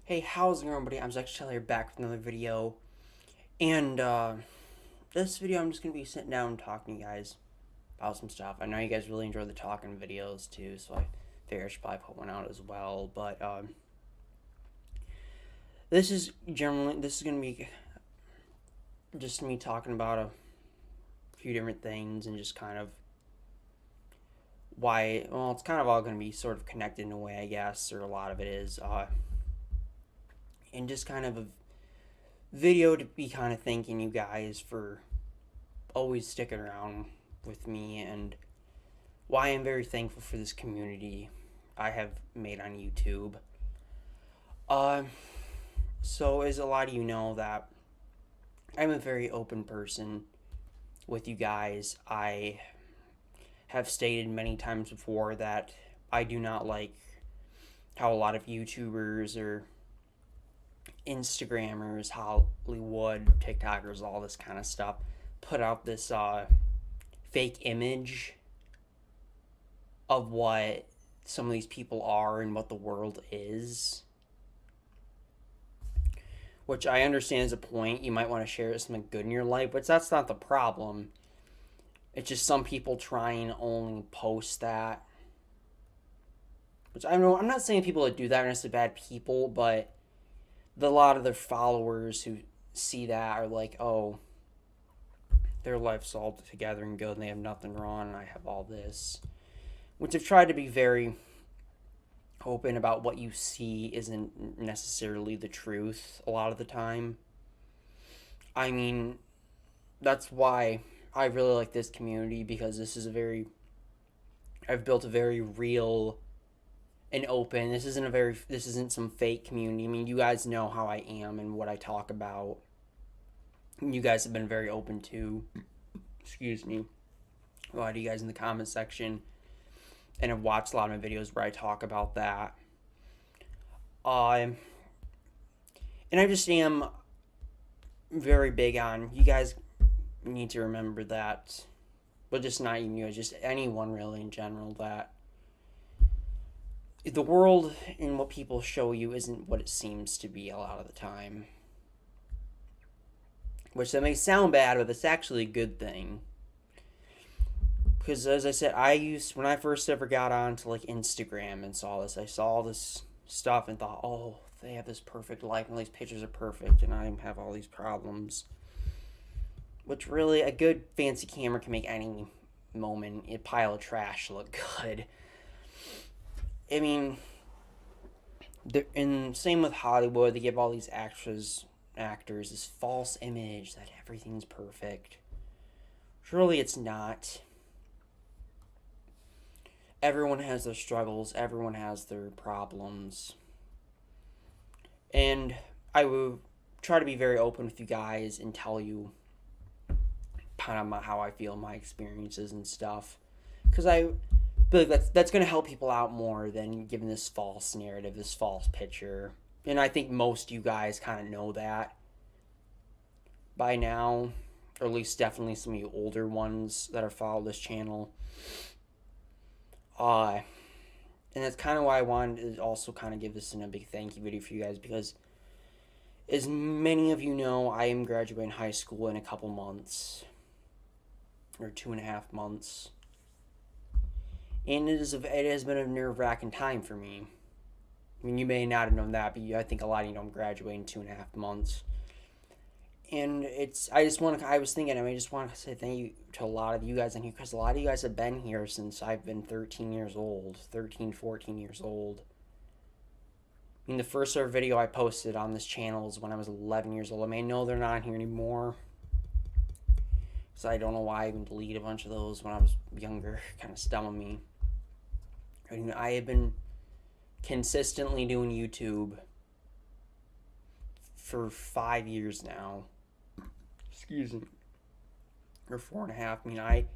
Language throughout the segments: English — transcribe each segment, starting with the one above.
Hey, how's it going, everybody? I'm Zach here back with another video. And, this video I'm just going to be sitting down and talking to you guys about some stuff. I know you guys really enjoy the talking videos, too, so I figure I should probably put one out as well. But, this is going to be just me talking about a few different things and just kind of why, well, it's kind of all going to be sort of connected in a way, I guess, or a lot of it is, and just kind of a video to be kind of thanking you guys for always sticking around with me and why I'm very thankful for this community I have made on YouTube. Uh, so as a lot of you know that I'm a very open person with you guys. I have stated many times before that I do not like how a lot of YouTubers or Instagrammers, Hollywood, TikTokers, all this kind of stuff, put out this fake image of what some of these people are and what the world is. Which I understand is a point. You might want to share something good in your life, but that's not the problem. It's just some people try and only post that. Which I know, I'm not saying people that do that are necessarily bad people, but a lot of their followers who see that are like, oh, their life's all together and good and they have nothing wrong and I have all this. Which I've tried to be very open about what you see isn't necessarily the truth a lot of the time. I mean, that's why I really like this community, because I've built a very real and open. This isn't some fake community. I mean, you guys know how I am and what I talk about. You guys have been very open to, excuse me, a lot of you guys in the comment section, and have watched a lot of my videos where I talk about that. And I just am very big on, you guys need to remember that, but just not even you, just anyone really in general, that the world and what people show you isn't what it seems to be a lot of the time. Which that may sound bad, but it's actually a good thing. Because as I said, when I first ever got onto like Instagram and saw this, I saw all this stuff and thought, oh, they have this perfect life and all these pictures are perfect and I have all these problems. Which really, a good fancy camera can make any moment, a pile of trash, look good. I mean, and same with Hollywood, they give all these actors this false image that everything's perfect. Surely it's not. Everyone has their struggles, everyone has their problems. And I will try to be very open with you guys and tell you kind of how I feel, my experiences and stuff. Because I feel like that's going to help people out more than giving this false narrative, this false picture. And I think most of you guys kind of know that by now, or at least definitely some of you older ones that are following this channel. And that's kind of why I wanted to also kind of give this in a big thank you video for you guys, because as many of you know, I am graduating high school in a couple months, or 2.5 months. And it has been a nerve-wracking time for me. I mean, you may not have known that, but I think a lot of you know I'm graduating in 2.5 months. And I just want to say thank you to a lot of you guys in here, because a lot of you guys have been here since I've been 14 years old. I mean, the first ever video I posted on this channel is when I was 11 years old. I mean, I know they're not here anymore, so I don't know why I even deleted a bunch of those when I was younger. Kind of stumping me. I mean, I have been consistently doing YouTube for 5 years now. Excuse me. Or 4.5. I mean,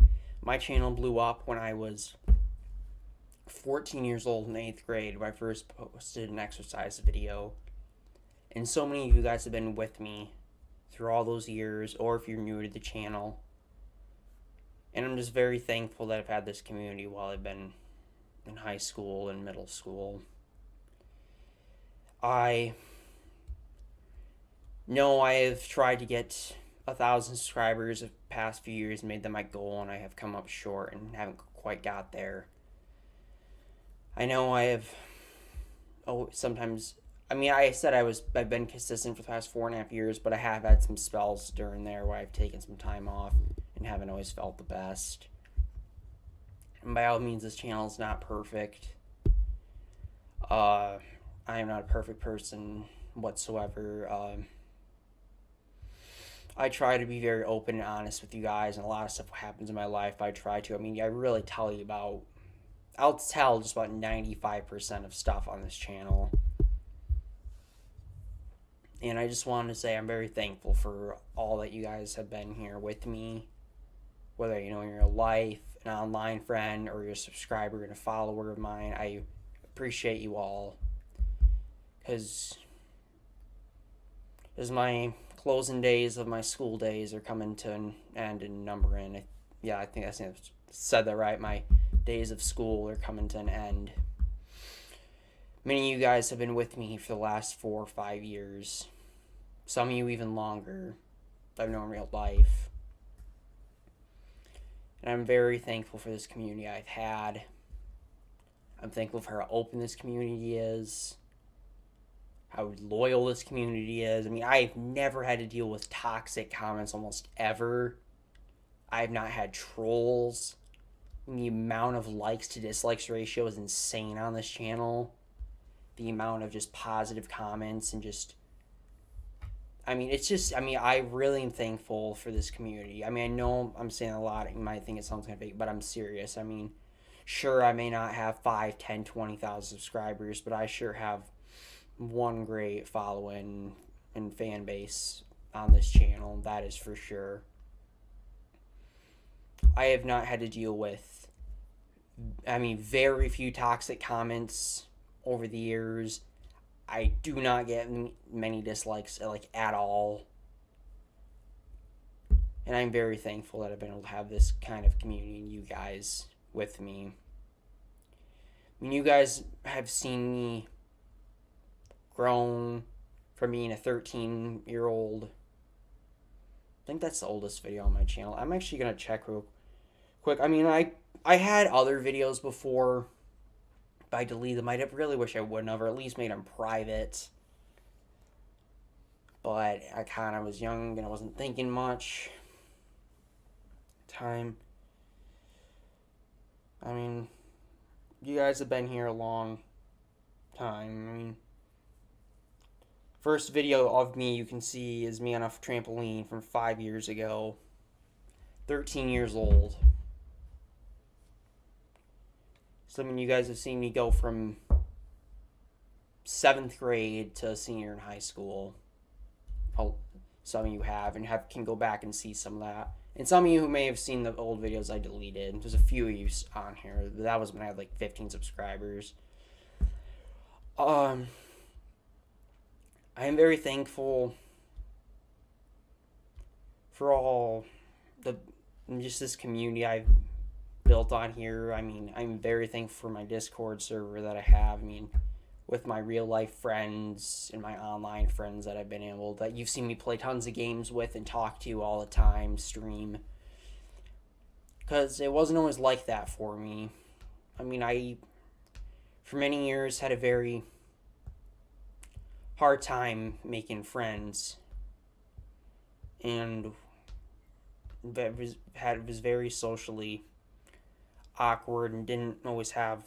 my channel blew up when I was 14 years old in 8th grade, when I first posted an exercise video. And so many of you guys have been with me through all those years, or if you're new to the channel. And I'm just very thankful that I've had this community while I've been in high school and middle school. I No, I have tried to get 1,000 subscribers the past few years, made that my goal, and I have come up short and haven't quite got there. I know I have. Oh, sometimes. I mean, I've been consistent for the past 4.5 years, but I have had some spells during there where I've taken some time off and haven't always felt the best. And by all means, this channel is not perfect. I am not a perfect person whatsoever. I try to be very open and honest with you guys, and a lot of stuff happens in my life. I try to. I mean, I really tell you about. I'll tell just about 95% of stuff on this channel. And I just wanted to say I'm very thankful for all that you guys have been here with me. Whether you're in your life, an online friend, or you're a subscriber and a follower of mine, I appreciate you all. Because as my closing days of my school days are coming to an end and numbering, I think I said that right. My days of school are coming to an end. Many of you guys have been with me for the last 4 or 5 years. Some of you even longer. I've known in real life. And I'm very thankful for this community I've had. I'm thankful for how open this community is, how loyal this community is. I mean, I've never had to deal with toxic comments almost ever. I've not had trolls. The amount of likes to dislikes ratio is insane on this channel. The amount of just positive comments and just, I mean, it's just, I mean, I really am thankful for this community. I mean, I know I'm saying a lot. You might think it sounds kind of fake, but I'm serious. I mean, sure, I may not have 5, 10, 20,000 subscribers, but I sure have one great following and fan base on this channel. That is for sure. I have not had to deal with, I mean, very few toxic comments over the years. I do not get many dislikes, like, at all. And I'm very thankful that I've been able to have this kind of community and you guys with me. I mean, you guys have seen me grown from being a 13-year-old. I think that's the oldest video on my channel. I'm actually going to check real quick. I mean, I had other videos before, but I deleted them. I really wish I wouldn't have, or at least made them private. But I kind of was young and I wasn't thinking much. Time. I mean, you guys have been here a long time. I mean, first video of me you can see is me on a trampoline from 5 years ago. 13 years old. Some of you guys have seen me go from 7th grade to senior in high school. Some of you have, and can go back and see some of that. And some of you who may have seen the old videos I deleted. There's a few of you on here. That was when I had like 15 subscribers. I am very thankful for all just this community I've built on here. I mean, I'm very thankful for my Discord server that I have. I mean, with my real life friends and my online friends that I've been able, that you've seen me play tons of games with and talk to all the time, stream. Because it wasn't always like that for me. I mean, I, for many years, had a very hard time making friends. And it was very socially awkward and didn't always have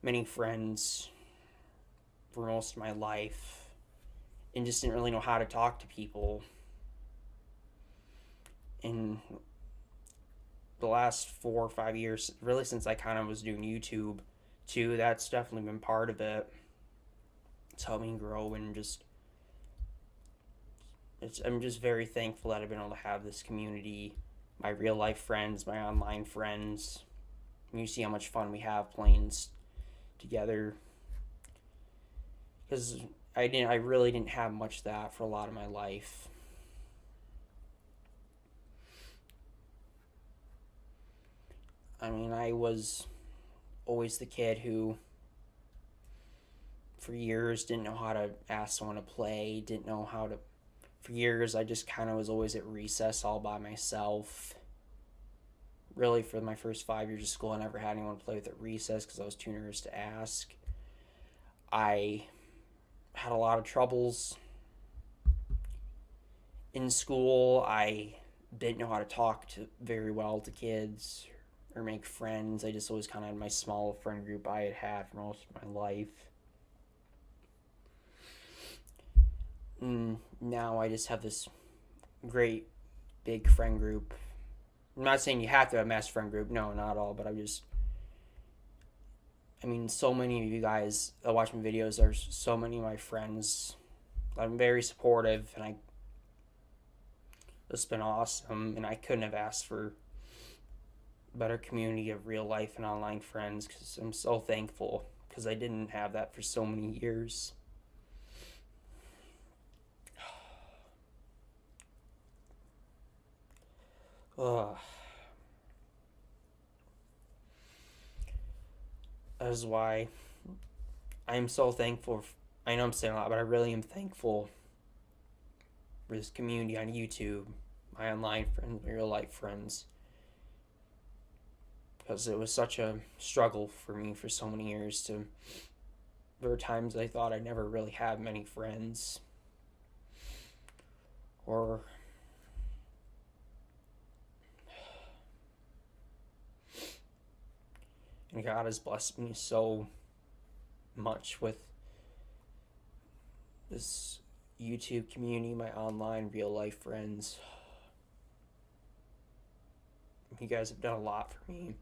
many friends for most of my life, and just didn't really know how to talk to people. In the last 4 or 5 years, really since I kind of was doing YouTube too, that's definitely been part of it. It's helped me grow, and I'm just very thankful that I've been able to have this community, my real life friends, my online friends. And you see how much fun we have playing together, because I really didn't have much of that for a lot of my life. I mean, I was always the kid who for years, didn't know how to ask someone to play, didn't know how to. For years, I just kind of was always at recess all by myself. Really, for my first 5 years of school, I never had anyone to play with at recess because I was too nervous to ask. I had a lot of troubles in school. I didn't know how to talk to very well to kids or make friends. I just always kind of had my small friend group I had for most of my life. And now I just have this great big friend group. I'm not saying you have to have a mass friend group. No, not at all. But so many of you guys that watch my videos are so many of my friends. I'm very supportive, and it's been awesome. And I couldn't have asked for a better community of real life and online friends, because I'm so thankful, because I didn't have that for so many years. Ugh. That is why I'm so thankful. I know I'm saying a lot, but I really am thankful for this community on YouTube, my online friends, my real life friends. Because it was such a struggle for me for so many years. There were times I thought I'd never really have many friends. And God has blessed me so much with this YouTube community, my online real life friends. You guys have done a lot for me.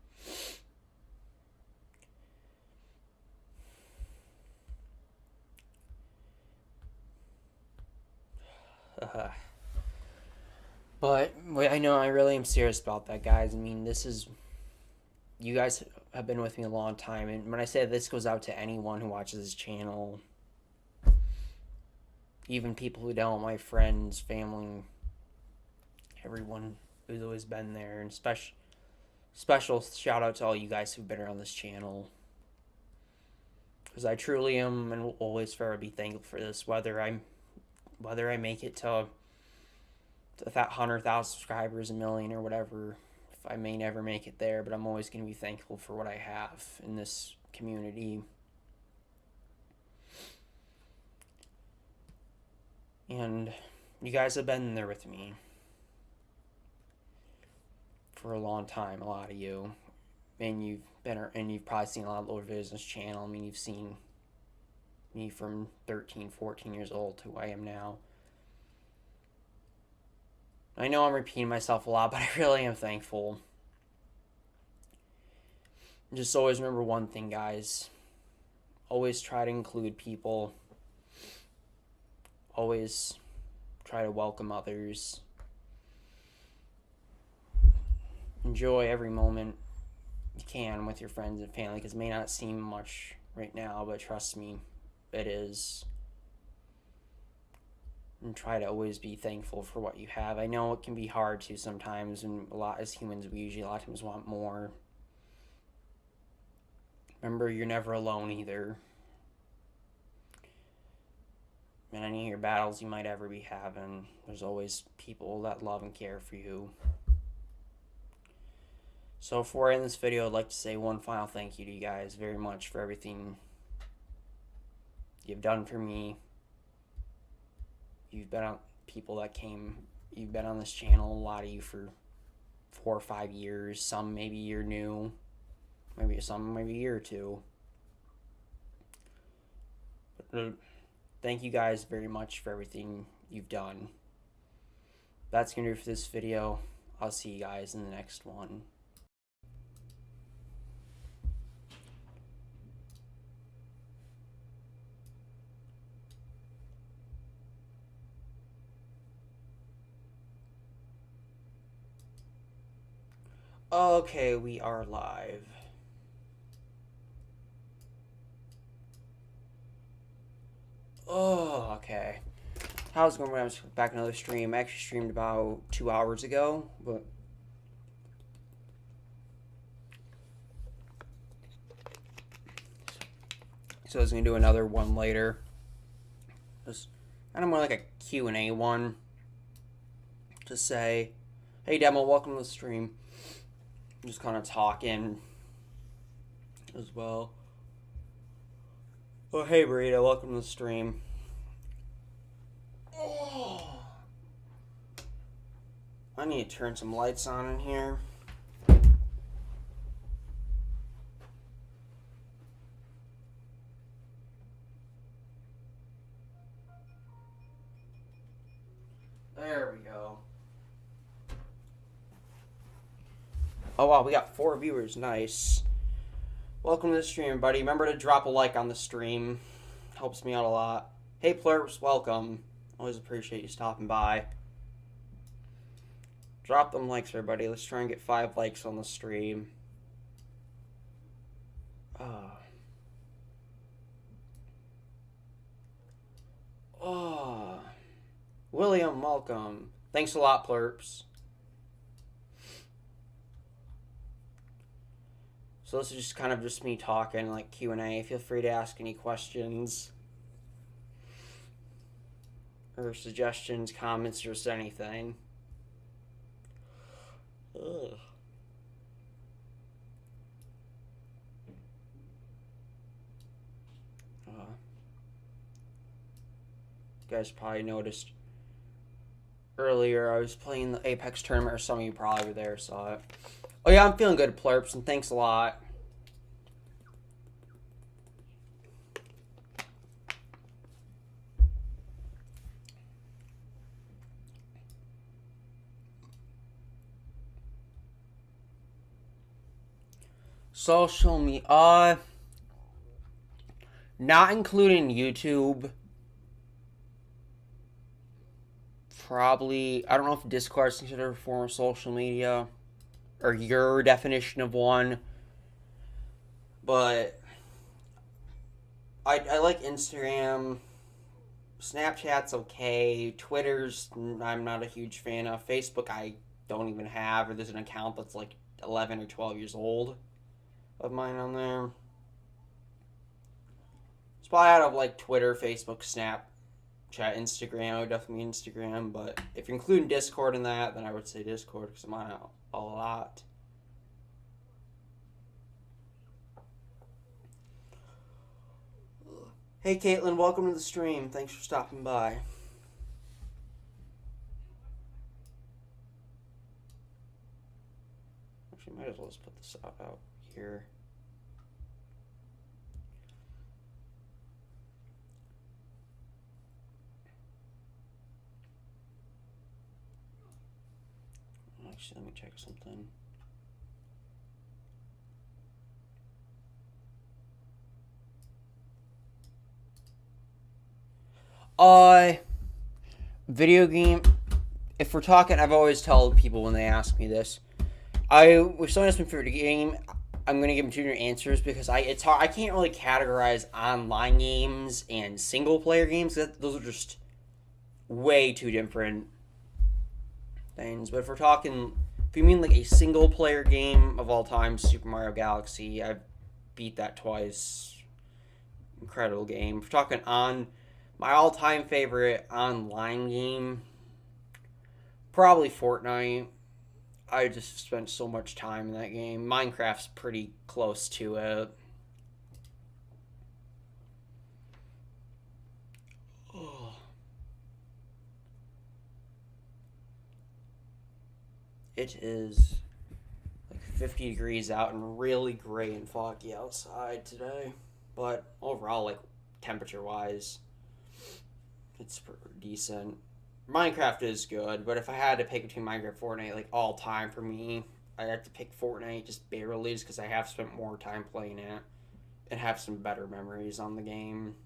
But I know I really am serious about that, guys. You guys have been with me a long time, and when I say this goes out to anyone who watches this channel, even people who don't, my friends, family, everyone who's always been there, and special shout out to all you guys who've been around this channel, because I truly am and will always forever be thankful for this, whether I make it to that 100,000 subscribers, a million, or whatever. I may never make it there, but I'm always going to be thankful for what I have in this community. And you guys have been there with me for a long time, a lot of you. And you've probably seen a lot of older videos on this channel. You've seen me from 13, 14 years old to who I am now. I know I'm repeating myself a lot, but I really am thankful. Just always remember one thing, guys. Always try to include people. Always try to welcome others. Enjoy every moment you can with your friends and family, because it may not seem much right now, but trust me, it is. And try to always be thankful for what you have. I know it can be hard to sometimes, and as humans, we usually a lot of times want more. Remember, you're never alone either. In any of your battles you might ever be having, there's always people that love and care for you. So before I end this video, I'd like to say one final thank you to you guys very much for everything you've done for me. You've been on you've been on this channel, a lot of you, for 4 or 5 years. Some maybe you're new, maybe a year or two. But thank you guys very much for everything you've done. That's gonna do it for this video. I'll see you guys in the next one. Okay, we are live. Oh, okay. How's it going? I was back in another stream. I actually streamed about 2 hours ago, but So I was going to do another one later. Just kind of more like a Q&A one. To say, hey Demo, welcome to the stream. Just kind of talking as well. Oh, hey Burrito, welcome to the stream. Oh. I need to turn some lights on in here. There we go. Oh wow, we got 4 viewers. Nice. Welcome to the stream, buddy. Remember to drop a like on the stream. Helps me out a lot. Hey Plurps, welcome. Always appreciate you stopping by. Drop them likes, everybody. Let's try and get 5 likes on the stream. Oh. William, welcome. Thanks a lot, Plurps. So this is just kind of just me talking, like Q&A. Feel free to ask any questions or suggestions, comments, just anything. Ugh. You guys probably noticed earlier I was playing the Apex tournament, or some of you probably were there, saw it. Oh yeah, I'm feeling good, Plurps, and thanks a lot. Social media, not including YouTube. Probably, I don't know if Discord is considered a form of social media, or your definition of one, but I like Instagram. Snapchat's okay. Twitter's I'm not a huge fan of. Facebook I don't even have, or there's an account that's like 11 or 12 years old of mine on there. It's probably out of like Twitter, Facebook, Snapchat, Instagram. I would definitely Instagram, but if you're including Discord in that, then I would say Discord because I'm on it a lot. Hey Caitlin, welcome to the stream. Thanks for stopping by. Actually, might as well just put this out here. Actually, let me check something. Video game. If we're talking, I've always told people when they ask me this, if someone asks me for a game, I'm gonna give them 2 different answers because it's hard. I can't really categorize online games and single player games. Those are just way too different things. But if we're talking, if you mean like a single player game of all time, Super Mario Galaxy, I've beat that twice. Incredible game. If we're talking on my all-time favorite online game, probably Fortnite. I just spent so much time in that game. Minecraft's pretty close to it. Oh. It is like 50 degrees out and really gray and foggy outside today. But overall, like temperature-wise, it's decent. Minecraft is good, but if I had to pick between Minecraft and Fortnite, like all time for me, I'd have to pick Fortnite just barely, just because I have spent more time playing it and have some better memories on the game.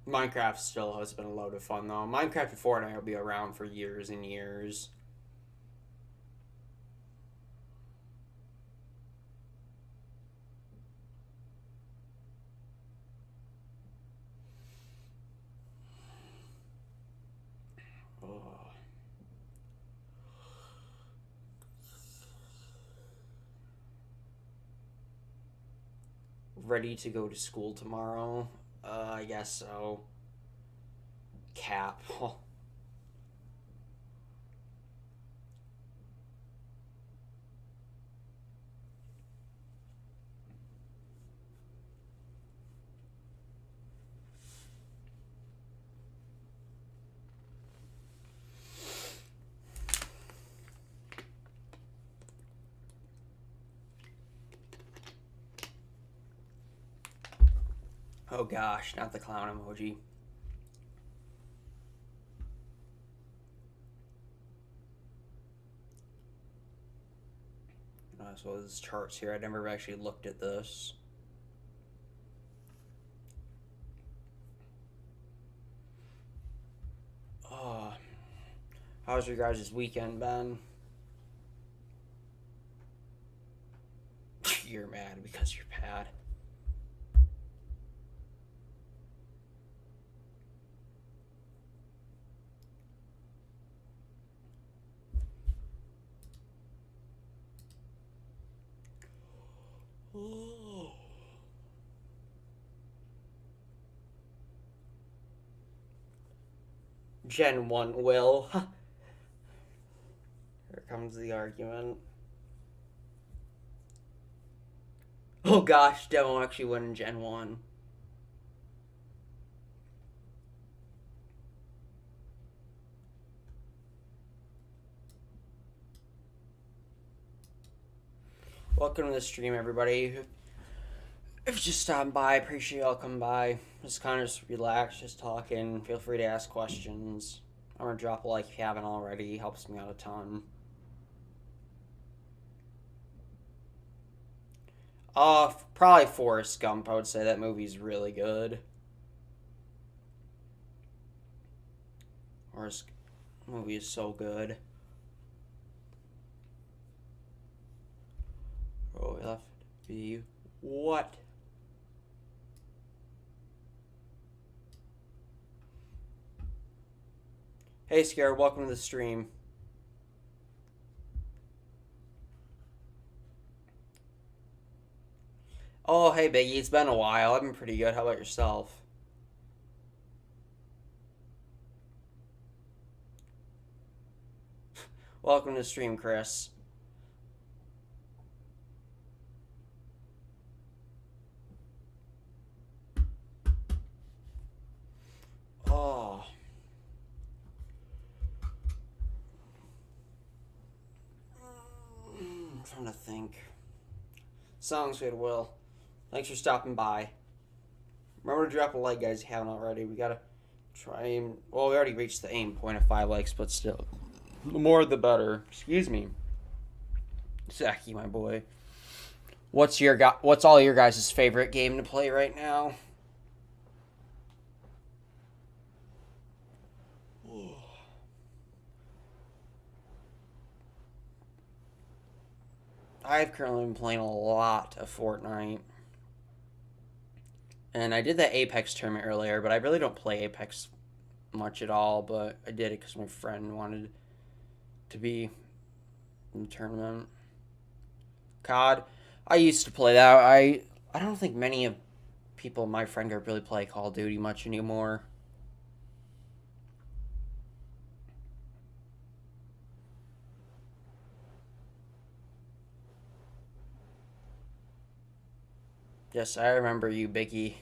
Minecraft still has been a load of fun though. Minecraft and Fortnite will be around for years and years. ready to go to school tomorrow. I guess so. Cap. Oh gosh, not the clown emoji. So there's charts here. I never actually looked at this. How's your guys' weekend been? You're mad because you're bad. Oh. Gen 1 will. Here comes the argument. Oh gosh, Demo actually won in Gen 1. Welcome to the stream, everybody. If you just stopping by, I appreciate y'all coming by. Just kind of just relax, just talking. Feel free to ask questions. I'm gonna drop a like if you haven't already. Helps me out a ton. Probably Forrest Gump. I would say that movie's really good. Forrest movie is so good. Oh, left be what? Hey, Scared. Welcome to the stream. Oh, hey, Biggie. It's been a while. I've been pretty good. How about yourself? Welcome to the stream, Chris. Oh. I'm trying to think. Sounds good, Will. Thanks for stopping by. Remember to drop a like, guys, if you haven't already. We gotta try and... Well, we already reached the aim point of 5 likes, but still. The more, the better. Excuse me. Zachy, my boy. What's all your guys' favorite game to play right now? I've currently been playing a lot of Fortnite. And I did that Apex tournament earlier, but I really don't play Apex much at all, but I did it because my friend wanted to be in the tournament. COD, I used to play that. I don't think many of people in my friend group really play Call of Duty much anymore. Yes, I remember you, Biggie.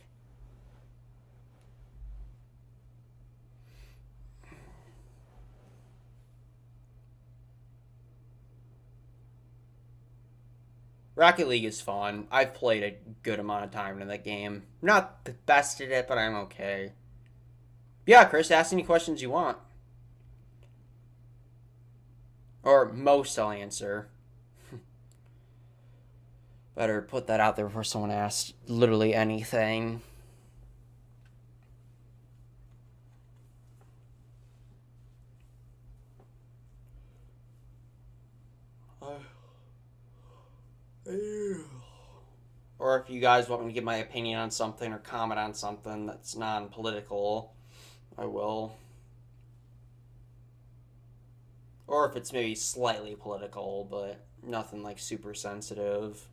Rocket League is fun. I've played a good amount of time in that game. Not the best at it, but I'm okay. Yeah, Chris, ask any questions you want. Or most I'll answer. Better put that out there before someone asks literally anything. Or if you guys want me to give my opinion on something or comment on something that's non-political, I will. Or if it's maybe slightly political, but nothing like super sensitive.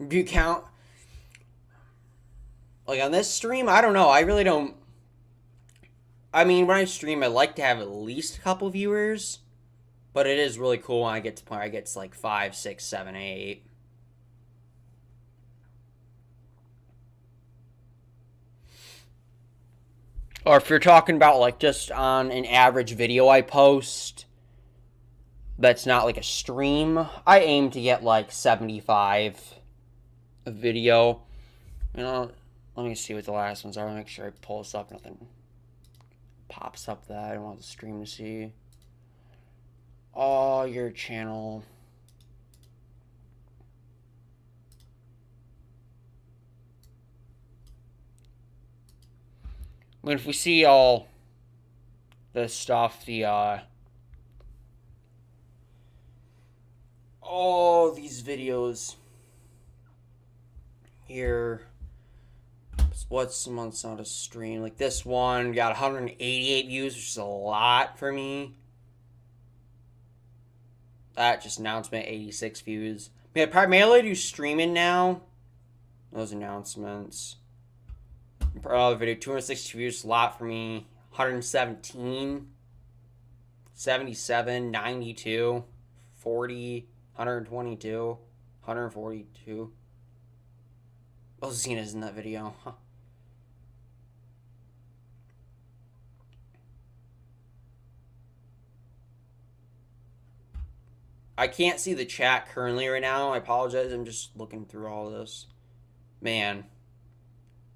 Do you count, like, on this stream? I don't know. I really don't. I mean, when I stream, I like to have at least a couple viewers, but it is really cool when I get to point I get to like 5, 6, 7, 8. Or if you're talking about like just on an average video I post that's not like a stream, I aim to get like 75 a video. You know, let me see what the last ones are. Make sure I pull this up. Nothing pops up that I don't want the stream to see. Oh, your channel. I mean, if we see all this stuff, all these videos here, what's the month's not a stream? Like this one got 188 views, which is a lot for me. That just announcement, 86 views. I mean, I primarily do streaming now. Those announcements. Video, 260 views, a lot for me. 117, 77, 92, 40, 122, 142. Oh, Xena's in that video. Huh. I can't see the chat currently right now. I apologize. I'm just looking through all of this. Man.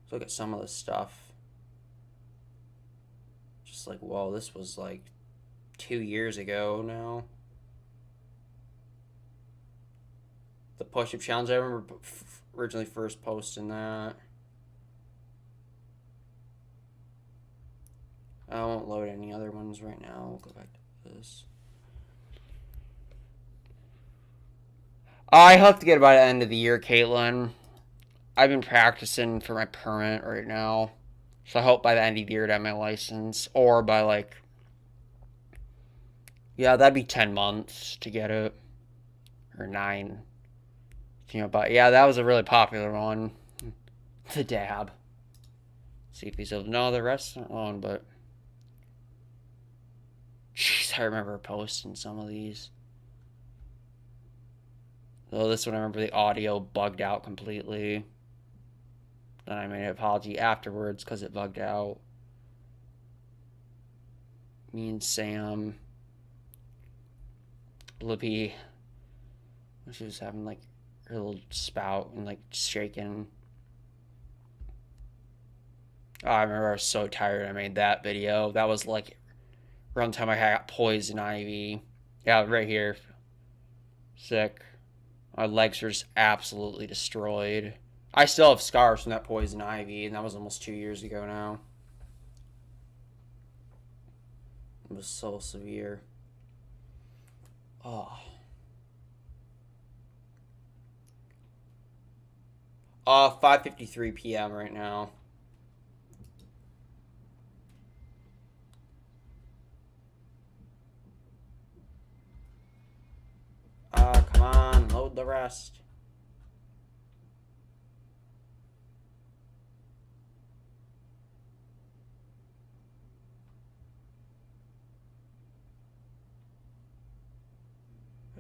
Let's look at some of this stuff. Just like, whoa, this was like 2 years ago now. The push-up challenge, I remember originally first posting that. I won't load any other ones right now. We'll go back to this. I hope to get it by the end of the year, Caitlin. I've been practicing for my permit right now. So I hope by the end of the year to have my license. Or by like... Yeah, that'd be 10 months to get it. Or 9. You know, but yeah, that was a really popular one. The dab. See if he's able... No, the rest aren't on, but... Jeez, I remember posting some of these. So this one, I remember the audio bugged out completely. Then I made an apology afterwards because it bugged out. Me and Sam. Lippy. She was having like her little spout and like shaking. Oh, I remember I was so tired I made that video. That was like around the time I got poison ivy. Yeah, right here. Sick. My legs were just absolutely destroyed. I still have scars from that poison ivy, and that was almost 2 years ago now. It was so severe. Oh. 5:53 p.m. right now. Come on, load the rest.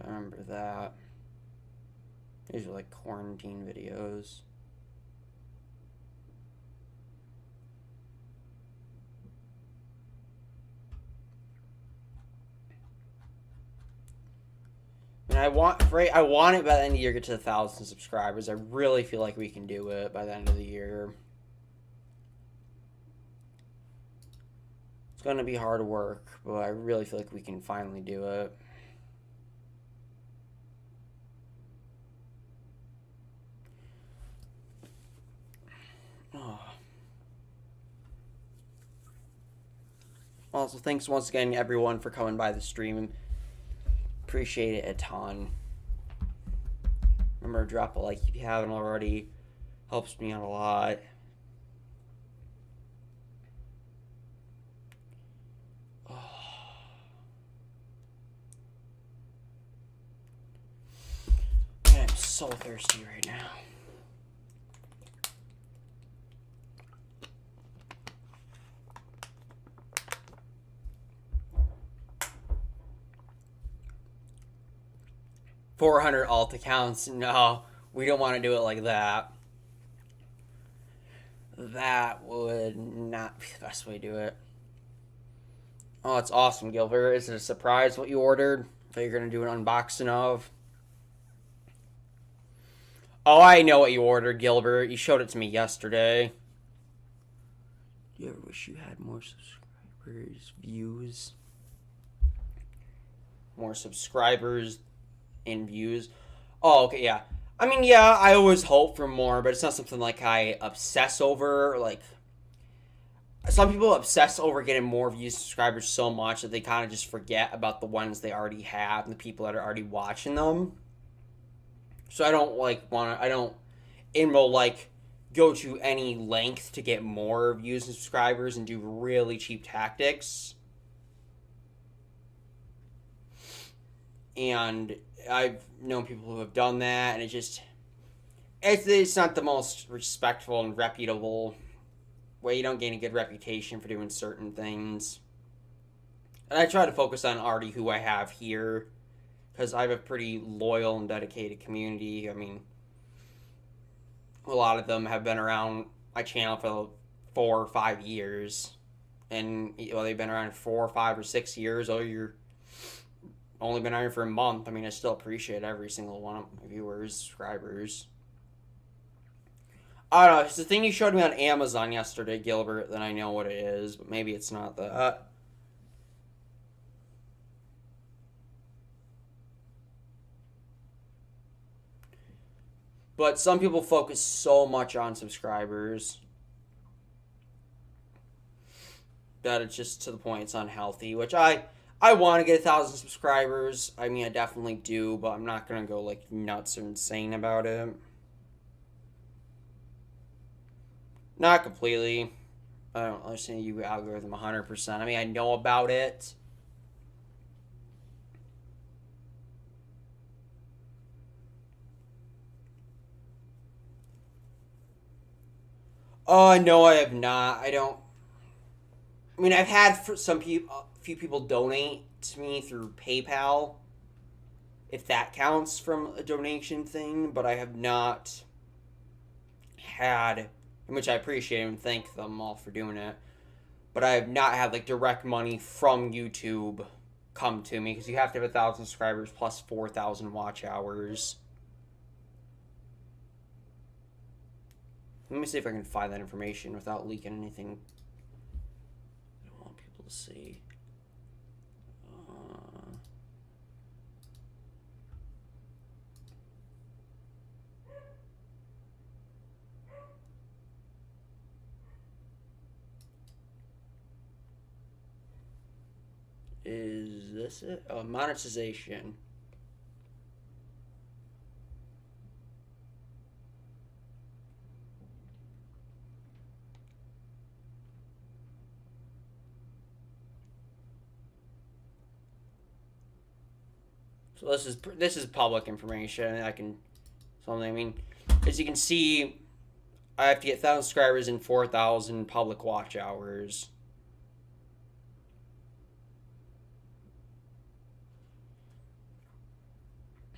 I remember that. These are like quarantine videos. And I want it by the end of the year to get to 1,000 subscribers. I really feel like we can do it by the end of the year. It's going to be hard work, but I really feel like we can finally do it. Oh. Also, thanks once again, everyone, for coming by the stream. Appreciate it a ton. Remember to drop a like if you haven't already. Helps me out a lot. Oh. Man, I'm so thirsty right now. 400 alt accounts. No, we don't want to do it like that. That would not be the best way to do it. Oh, it's awesome, Gilbert. Is it a surprise what you ordered that you're going to do an unboxing of? Oh, I know what you ordered, Gilbert. You showed it to me yesterday. Do you ever wish you had more subscribers, views? More subscribers and views? Oh, okay, yeah. I mean, yeah, I always hope for more, but it's not something like I obsess over. Like, some people obsess over getting more views, subscribers so much that they kind of just forget about the ones they already have and the people that are already watching them. So I don't I don't will like go to any length to get more views and subscribers and do really cheap tactics. And I've known people who have done that, and it's not the most respectful and reputable way. You don't gain a good reputation for doing certain things. And I try to focus on already who I have here, because I have a pretty loyal and dedicated community. I mean, a lot of them have been around my channel for 4 or 5 years. And well, they've been around 4 or 5 or 6 years. Oh, you're only been on here for a month. I mean, I still appreciate every single one of my viewers, subscribers. I don't know. It's the thing you showed me on Amazon yesterday, Gilbert, then I know what it is. But maybe it's not that. But some people focus so much on subscribers that it's just to the point it's unhealthy, which I want to get 1,000 subscribers. I mean, I definitely do, but I'm not going to go like nuts or insane about it. Not completely. I don't understand you algorithm 100%. I mean, I know about it. Oh, no, I have not. I don't. I mean, I've had some people, a few people donate to me through PayPal, if that counts from a donation thing, but I have not had, which I appreciate and thank them all for doing it, but I have not had like direct money from YouTube come to me, because you have to have 1,000 subscribers plus 4,000 watch hours. Let me see if I can find that information without leaking anything I don't want people to see. Is this it? Oh, monetization. So this is public information. I can something. I mean, as you can see, I have to get 1,000 subscribers and 4,000 public watch hours.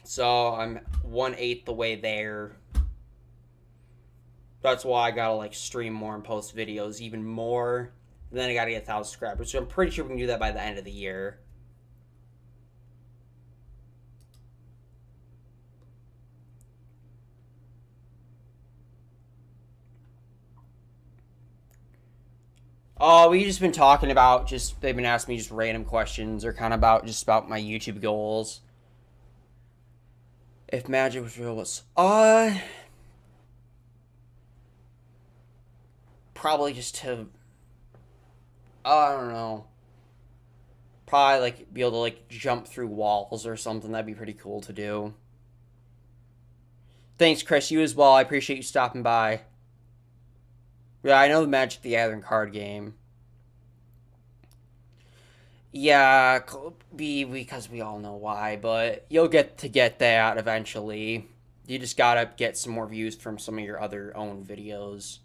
So I'm 1/8 the way there. That's why I gotta like stream more and post videos even more. And then I gotta get 1,000 subscribers. So I'm pretty sure we can do that by the end of the year. Oh, we've just been talking about they've been asking me just random questions or kind of about my YouTube goals. If magic was real, probably just to, I don't know, probably like be able to like jump through walls or something. That'd be pretty cool to do. Thanks, Chris. You as well. I appreciate you stopping by. Yeah, I know the Magic the Gathering card game. Yeah, because we all know why, but you'll get that eventually. You just gotta get some more views from some of your other own videos.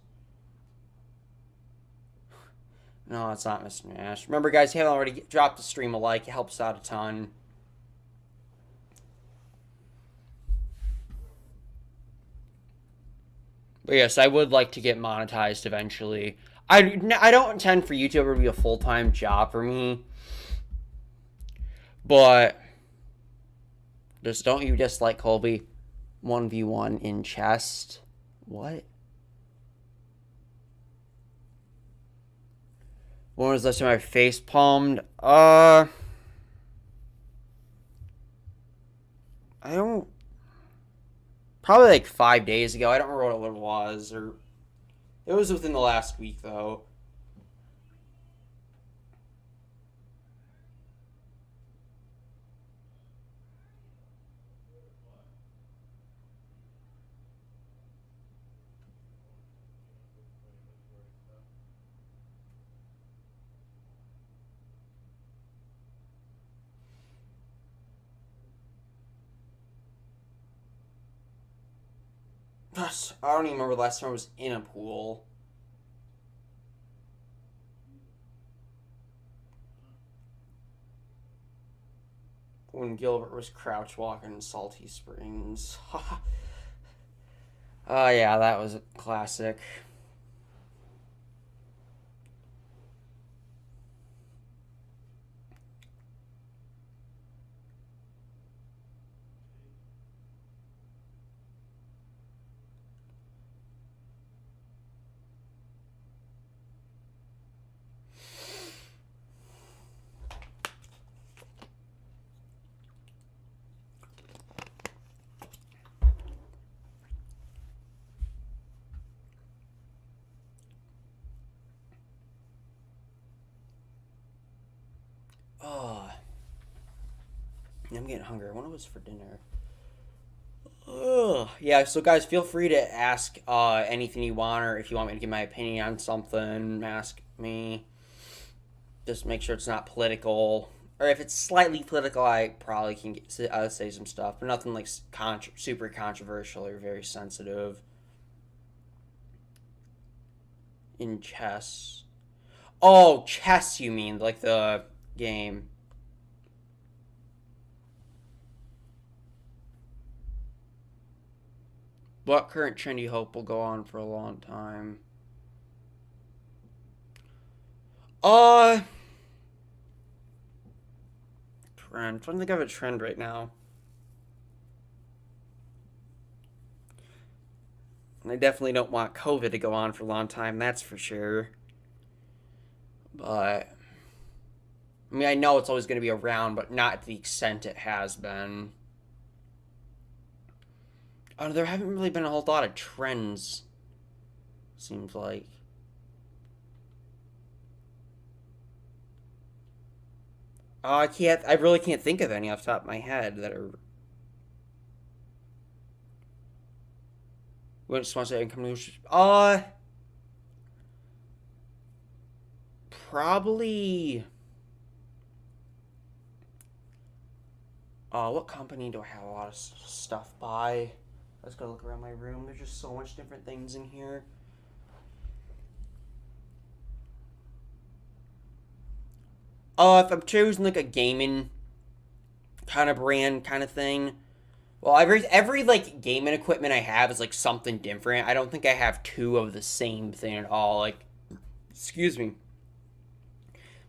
No, it's not Mr. Nash. Remember, guys, if you haven't already dropped the stream a like. It helps out a ton. But yes, I would like to get monetized eventually. I don't intend for YouTube to be a full-time job for me, but just don't you dislike Colby 1v1 in chest? What? When was the last time I face palmed? I don't. Probably like 5 days ago. I don't remember what it was, or it was within the last week though. Gosh, I don't even remember the last time I was in a pool. When Gilbert was crouch walking in Salty Springs. Oh yeah, that was a classic. Oh, I'm getting hungry. I wonder what was for dinner. Ugh. Yeah, so guys, feel free to ask anything you want, or if you want me to give my opinion on something, ask me. Just make sure it's not political, or if it's slightly political, I probably can say some stuff, but nothing like super controversial or very sensitive. In chess. Oh, chess, you mean like the game? What current trend do you hope will go on for a long time? Uh, trend. I'm trying to think of a trend right now. And I definitely don't want COVID to go on for a long time, that's for sure. But, I mean, I know it's always going to be around, but not to the extent it has been. Oh, there haven't really been a whole lot of trends, seems like. I really can't think of any off the top of my head that are. What just want to say income? Probably. What company do I have a lot of stuff by? Let's go look around my room. There's just so much different things in here. If I'm choosing like a gaming kind of brand kind of thing, well, every like gaming equipment I have is like something different. I don't think I have two of the same thing at all. Like, excuse me.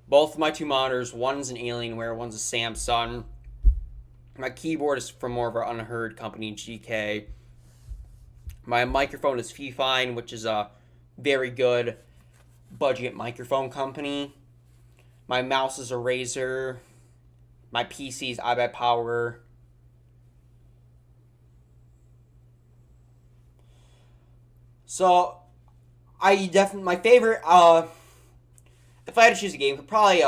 Both of my two monitors, one's an Alienware, one's a Samsung. My keyboard is from more of our unheard company, GK. My microphone is Fifine, which is a very good budget microphone company. My mouse is a Razer. My PC is iBuyPower. So, I definitely my favorite. If I had to choose a game, probably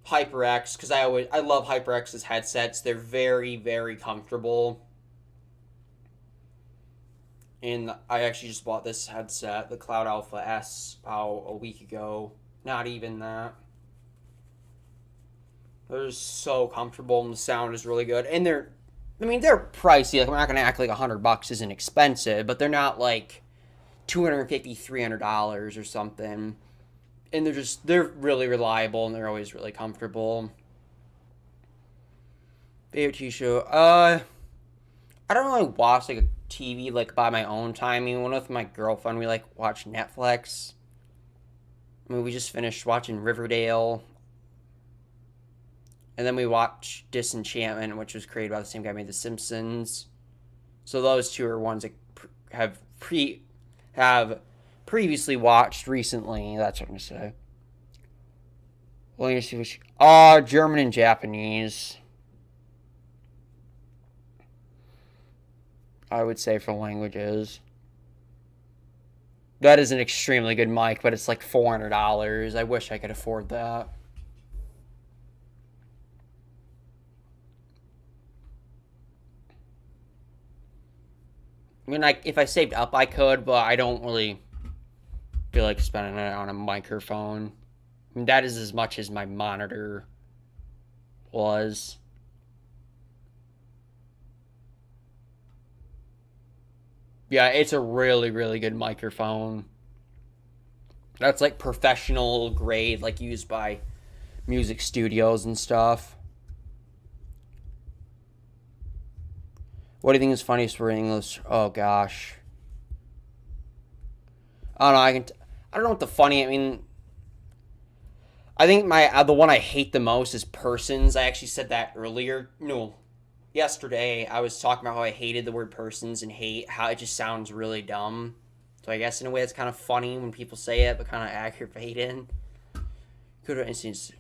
HyperX, because I love HyperX's headsets. They're very comfortable. And I actually just bought this headset, the Cloud Alpha S, about a week ago. Not even that. They're just so comfortable, and the sound is really good. And they're pricey. Like, I'm not gonna act like $100 isn't expensive, but they're not like $250, $300 or something. And they're really reliable, and they're always really comfortable. Favorite TV show? I don't really watch like a TV like by my own time. I mean, when with my girlfriend, we like watch Netflix. I mean, we just finished watching Riverdale, and then we watched Disenchantment, which was created by the same guy who made The Simpsons. So those two are ones that have previously watched recently. That's what I'm gonna say. Let me see which. German and Japanese. I would say for languages. That is an extremely good mic, but it's like $400. I wish I could afford that. I mean, if I saved up, I could, but I don't really feel like spending it on a microphone. I mean, that is as much as my monitor was. Yeah, it's a really, really good microphone. That's like professional grade, like used by music studios and stuff. What do you think is funniest for English? Oh gosh, I don't know. I don't know what the funny. I mean, I think the one I hate the most is persons. I actually said that earlier. No, yesterday I was talking about how I hated the word persons and hate how it just sounds really dumb. So I guess in a way it's kind of funny when people say it, but kind of aggravating. Could have instance.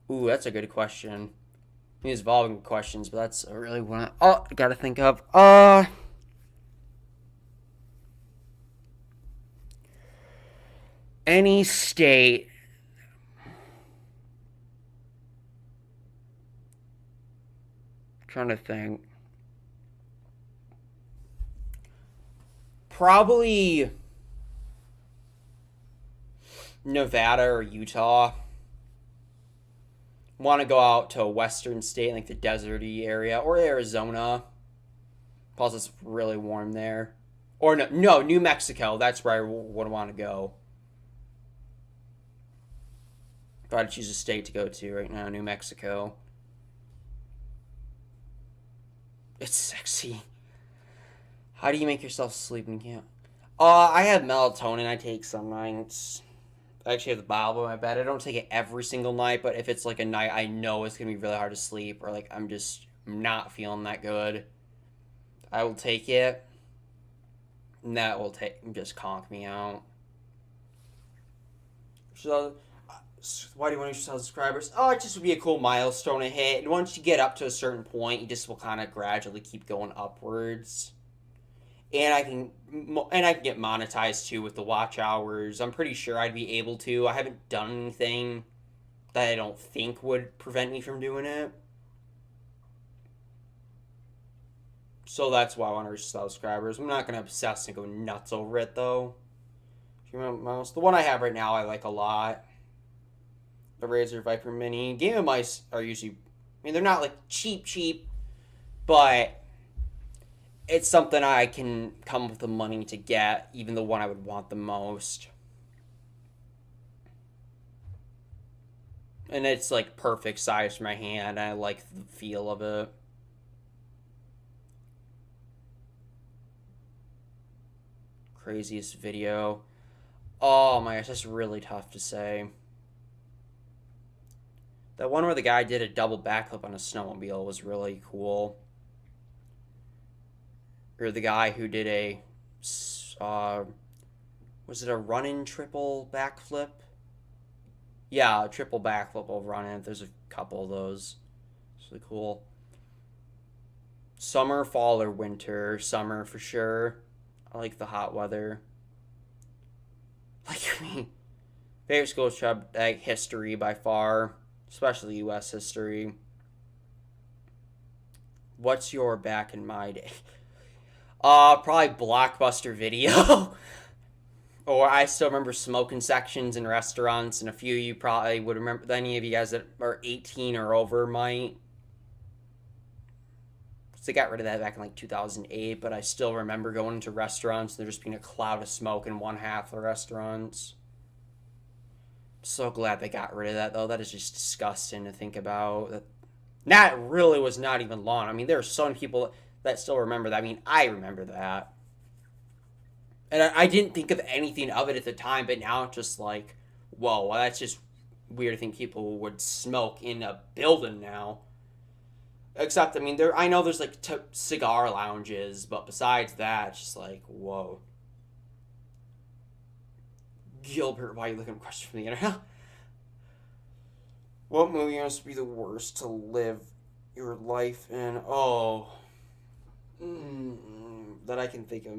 Ooh, that's a good question. These evolving questions, but that's a really one. I gotta think of. Any state. Trying to think. Probably Nevada or Utah. Want to go out to a western state, like the deserty area, or Arizona. Plus, it's really warm there. Or no, New Mexico. That's where I would want to go. If I had to choose a state to go to right now, New Mexico. It's sexy. How do you make yourself sleep when you can't? I have melatonin I take some nights. I actually have the Bible in my bed. I don't take it every single night, but if it's like a night I know it's going to be really hard to sleep or like I'm just not feeling that good, I will take it. And that will just conk me out. So, why do you want to sell subscribers? Oh, it just would be a cool milestone to hit. And once you get up to a certain point, you just will kind of gradually keep going upwards. And I can get monetized too with the watch hours. I'm pretty sure I'd be able to. I haven't done anything that I don't think would prevent me from doing it. So that's why I want to reach subscribers. I'm not gonna obsess and go nuts over it though. The one I have right now I like a lot. The Razer Viper Mini. Game of Mice are usually, I mean, they're not like cheap, but it's something I can come up with the money to get, even the one I would want the most. And it's like perfect size for my hand. I like the feel of it. Craziest video. Oh my gosh, that's really tough to say. That one where the guy did a double backflip on a snowmobile was really cool. Or the guy who did a, was it a run-in triple backflip? Yeah, a triple backflip over run-in. There's a couple of those. It's really cool. Summer, fall, or winter. Summer for sure. I like the hot weather. Like, I mean, favorite school is history by far, especially U.S. history. What's your back in my day? Probably Blockbuster Video. Or I still remember smoking sections in restaurants, and a few of you probably would remember. Any of you guys that are 18 or over might. They got rid of that back in like 2008, but I still remember going into restaurants and there just being a cloud of smoke in one half of the restaurants. I'm so glad they got rid of that, though. That is just disgusting to think about. That That really was not even long. I mean, there are so many people that still remember that. I mean, I remember that. And I didn't think of anything of it at the time, but now it's just like, whoa, well, that's just weird to think people would smoke in a building now. Except, I mean, I know there's like cigar lounges, but besides that, it's just like, whoa. Gilbert, why are you looking at questions from the internet? What movie must be the worst to live your life in? Oh, that I can think of.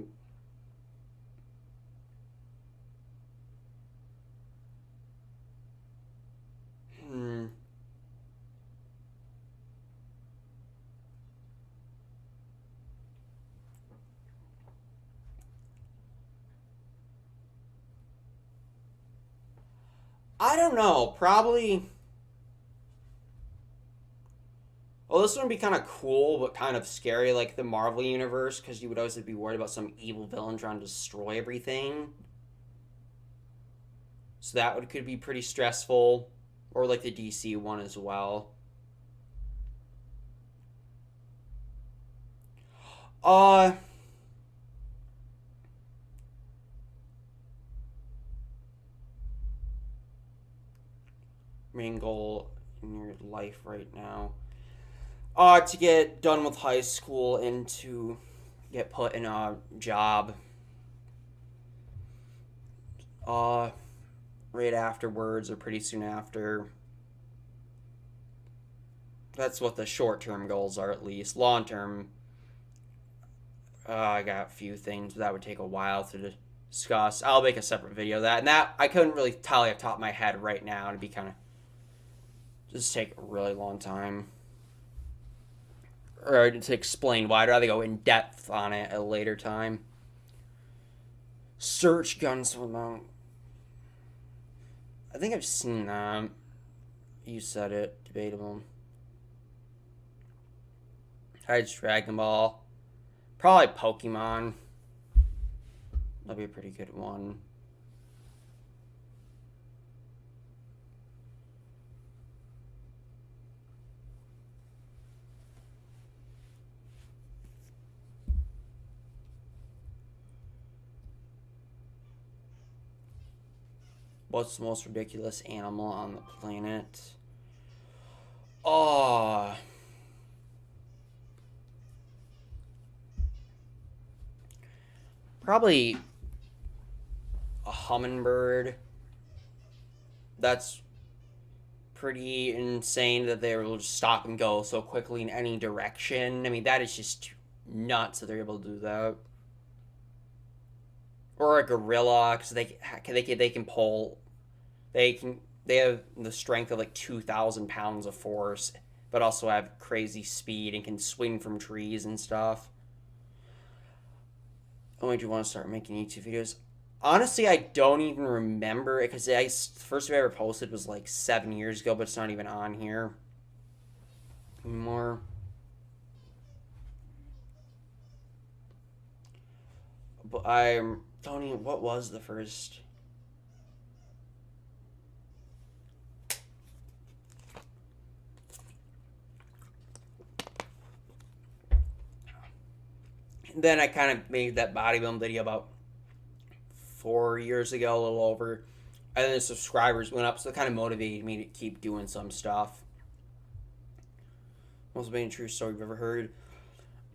Hmm. I don't know. Probably. Well, this one would be kind of cool, but kind of scary, like the Marvel universe, because you would always be worried about some evil villain trying to destroy everything. So that would could be pretty stressful, or like the DC one as well. Uh, Main goal in your life right now. To get done with high school and to get put in a job. Uh, right afterwards or pretty soon after. That's what the short term goals are, at least. Long term, I got a few things that would take a while to discuss. I'll make a separate video of that. And that I couldn't really tell you off the top of my head right now. It'd be kind of just take a really long time. Or to explain why. I'd rather go in depth on it at a later time. Search guns for them. I think I've seen that. You said it. Debatable. Besides Dragon Ball. Probably Pokemon. That'd be a pretty good one. What's the most ridiculous animal on the planet? Oh. Probably a hummingbird. That's pretty insane that they will just stop and go so quickly in any direction. I mean, that is just nuts that they're able to do that. Or a gorilla, because they can pull, they have the strength of like 2,000 pounds of force, but also have crazy speed and can swing from trees and stuff. When do you want to start making YouTube videos? Honestly, I don't even remember it because the first video I ever posted was like 7 years ago, but it's not even on here anymore. But I don't even. What was the first? Then I kind of made that bodybuilding video about 4 years ago, a little over. And then the subscribers went up, so it kind of motivated me to keep doing some stuff. Most amazing true story you've ever heard.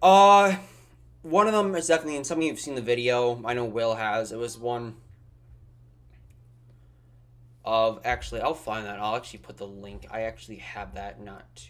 One of them is definitely, and some of you have seen the video. I know Will has. It was one of, actually, I'll find that. I'll actually put the link. I actually have that not too.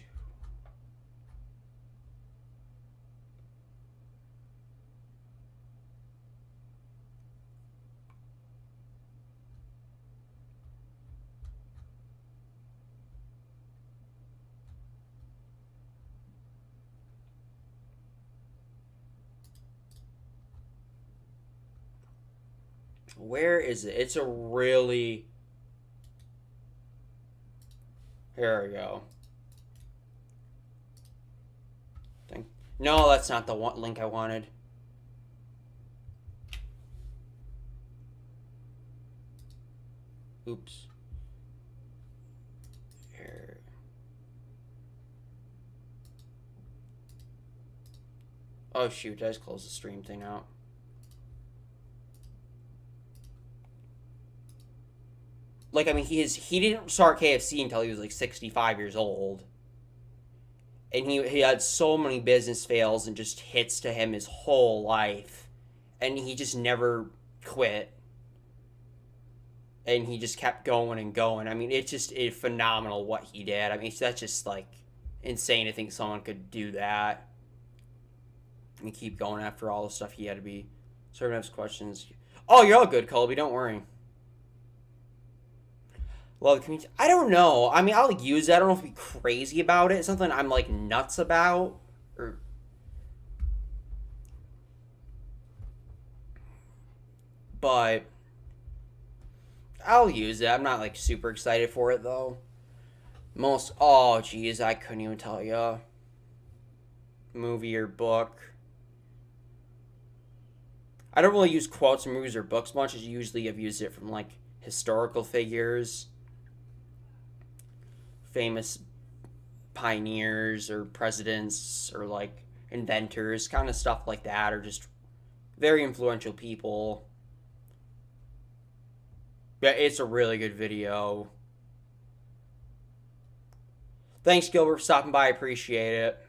Where is it? It's a really... Here we go. No, that's not the one link I wanted. Oops. Here. Oh shoot, I just closed the stream thing out. Like, I mean, he didn't start KFC until he was like 65 years old. And he had so many business fails and just hits to him his whole life. And he just never quit. And he just kept going and going. I mean, it's phenomenal what he did. I mean, that's just like insane to think someone could do that and keep going after all the stuff he had to be. Sorry, next questions. Oh, you're all good, Colby. Don't worry. Love the community. I don't know. I mean, I'll use it. I don't know if I'll be crazy about it. It's something I'm like nuts about. Or but I'll use it. I'm not like super excited for it though. Oh geez, I couldn't even tell you. Movie or book. I don't really use quotes in movies or books much, as usually I've used it from like historical figures, famous pioneers or presidents or like inventors, kind of stuff like that, or just very influential people. Yeah, it's a really good video. Thanks, Gilbert, for stopping by. I appreciate it.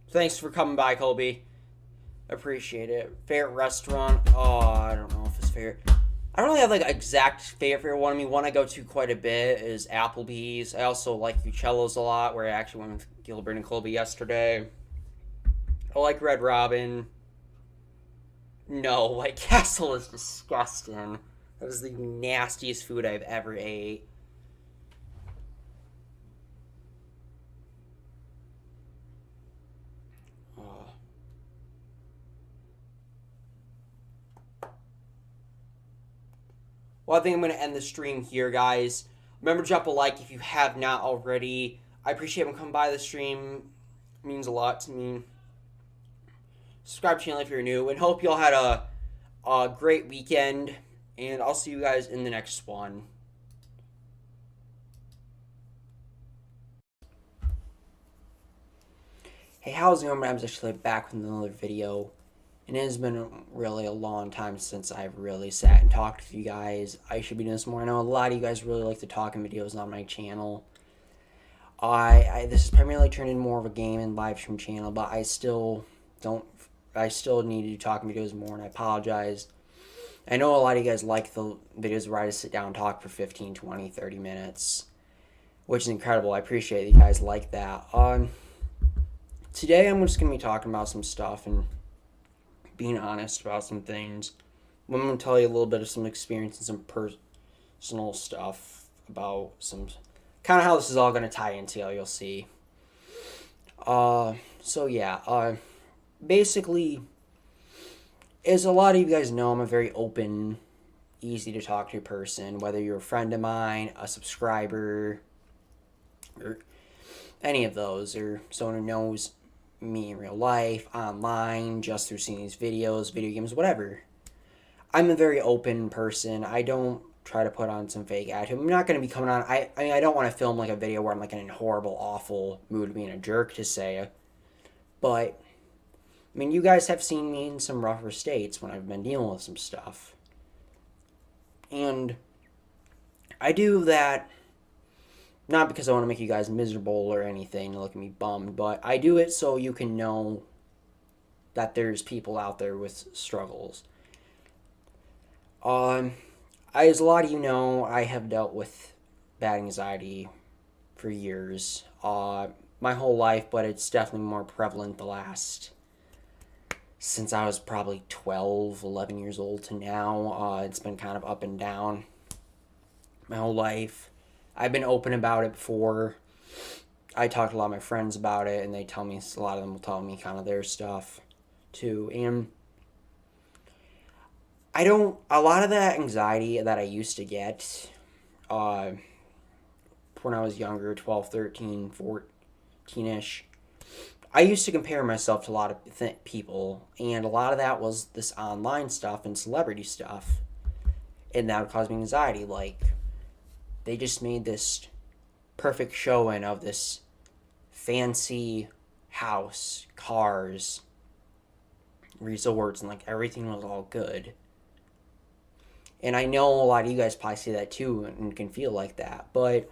Thanks for coming by, Colby. Appreciate it. Favorite restaurant? Oh, I don't know if it's favorite. I don't really have like an exact favorite one. I mean, one I go to quite a bit is Applebee's. I also like Uccello's a lot, where I actually went with Gilbert and Colby yesterday. I like Red Robin. No, White Castle is disgusting. That was the nastiest food I've ever ate. Oh. Well, I think I'm going to end the stream here, guys. Remember to drop a like if you have not already. I appreciate them coming by the stream. It means a lot to me. Subscribe to the channel if you're new. And hope you all had a great weekend. And I'll see you guys in the next one. Hey, how's it going? I'm actually back with another video. And it has been really a long time since I've really sat and talked with you guys. I should be doing this more. I know a lot of you guys really like to talk in videos on my channel. This is primarily turned into more of a game and live stream channel, but I still need to do talking videos more, and I apologize. I know a lot of you guys like the videos where I just sit down and talk for 15, 20, 30 minutes, which is incredible. I appreciate that you guys like that. Today I'm just going to be talking about some stuff and being honest about some things. I'm going to tell you a little bit of some experience and some personal stuff about some kind of how this is all going to tie into, you'll see. Basically, as a lot of you guys know, I'm a very open, easy to talk to person, whether you're a friend of mine, a subscriber, or any of those, or someone who knows me in real life, online, just through seeing these videos, video games, whatever. I'm a very open person. I don't try to put on some fake attitude. I'm not going to be coming on. I mean, I don't want to film like a video where I'm like in a horrible, awful mood, being a jerk to say. But I mean, you guys have seen me in some rougher states when I've been dealing with some stuff, and I do that not because I want to make you guys miserable or anything, look at me bummed, but I do it so you can know that there's people out there with struggles. As a lot of you know, I have dealt with bad anxiety for years, my whole life, but it's definitely more prevalent since I was probably 12, 11 years old to now. It's been kind of up and down my whole life. I've been open about it before. I talked to a lot of my friends about it, and they tell me, a lot of them will tell me kind of their stuff too. And a lot of that anxiety that I used to get uh, when I was younger, 12, 13, 14-ish, I used to compare myself to a lot of people, and a lot of that was this online stuff and celebrity stuff, and that would cause me anxiety. Like, they just made this perfect showing of this fancy house, cars, resorts, and like everything was all good. And I know a lot of you guys probably see that too and can feel like that, but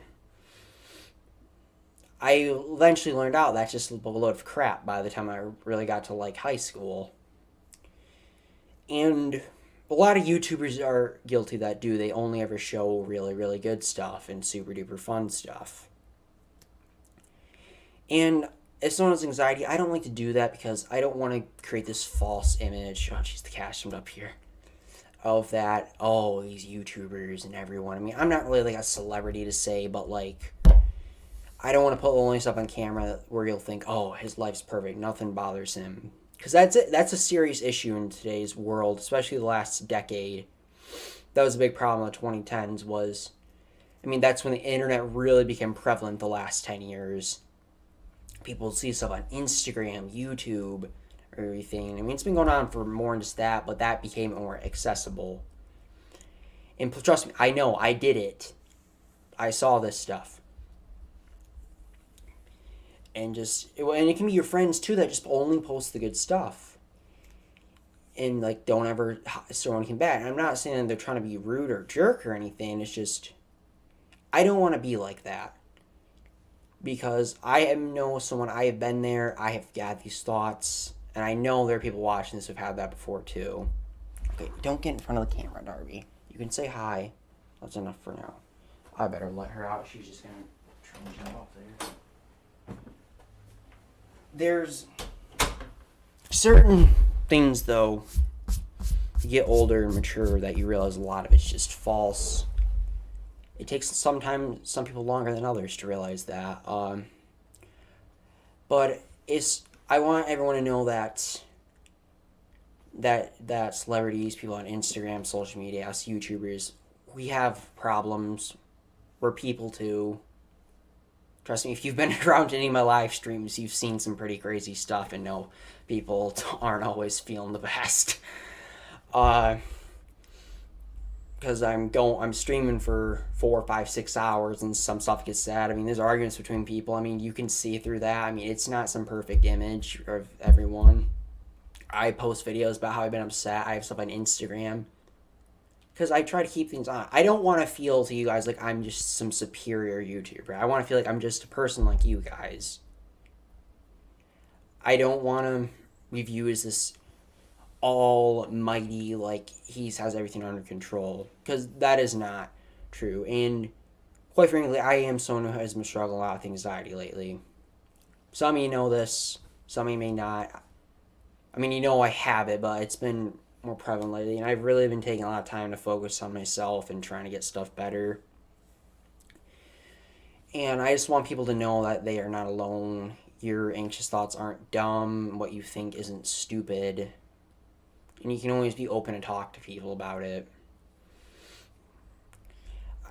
I eventually learned out that's just a load of crap by the time I really got to like high school. And a lot of YouTubers are guilty of that do. They only ever show really, really good stuff and super duper fun stuff. And as someone has anxiety, I don't like to do that because I don't want to create this false image. Oh, jeez, the cash jumped up here. Of that, oh, these YouTubers and everyone. I mean, I'm not really like a celebrity to say, but like, I don't want to put only stuff on camera where you'll think, oh, his life's perfect, nothing bothers him. Because that's it. That's a serious issue in today's world, especially the last decade. That was a big problem in the 2010s was, I mean, that's when the internet really became prevalent the last 10 years. People see stuff on Instagram, YouTube, everything. I mean, it's been going on for more than just that, but that became more accessible. And trust me, I know, I did it. I saw this stuff. And it can be your friends too that just only post the good stuff. And like, don't ever throw anything bad. And I'm not saying that they're trying to be rude or jerk or anything. It's just, I don't want to be like that. Because I know someone, I have been there, I have got these thoughts, and I know there are people watching this who've had that before too. Okay, don't get in front of the camera, Darby. You can say hi. That's enough for now. I better let her out. She's just gonna try and jump off there. There's certain things, though, you get older and mature that you realize a lot of it's just false. It takes some people longer than others to realize that. But I want everyone to know that celebrities, people on Instagram, social media, us YouTubers, we have problems. We're people too. Trust me, if you've been around any of my live streams, you've seen some pretty crazy stuff and know people aren't always feeling the best. Because I'm streaming for 4, 5, 6 hours and some stuff gets sad. I mean, there's arguments between people. I mean, you can see through that. I mean, it's not some perfect image of everyone. I post videos about how I've been upset. I have stuff on Instagram. Because I try to keep things on. I don't want to feel to you guys like I'm just some superior YouTuber. I want to feel like I'm just a person like you guys. I don't want to be viewed as this almighty, like he has everything under control. Because that is not true. And quite frankly, I am someone who has been struggling a lot with anxiety lately. Some of you know this. Some of you may not. I mean, you know I have it, but it's been more prevalent lately, and I've really been taking a lot of time to focus on myself and trying to get stuff better. And I just want people to know that they are not alone. Your anxious thoughts aren't dumb. What you think isn't stupid. And you can always be open and talk to people about it.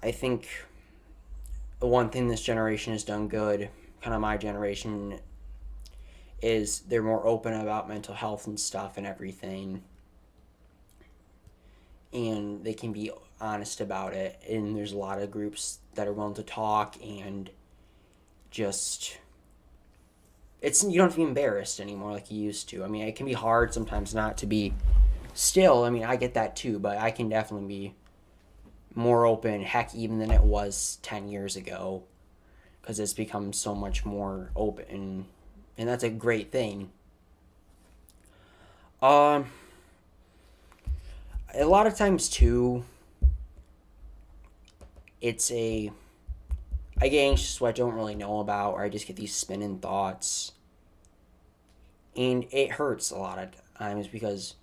I think the one thing this generation has done good, kind of my generation, is they're more open about mental health and stuff and everything. And they can be honest about it. And there's a lot of groups that are willing to talk and just... you don't have to be embarrassed anymore like you used to. I mean, it can be hard sometimes not to be still. I mean, I get that too, but I can definitely be more open, heck, even than it was 10 years ago. Because it's become so much more open. And that's a great thing. A lot of times too, I get anxious what I don't really know about, or I just get these spinning thoughts. And it hurts a lot of times because,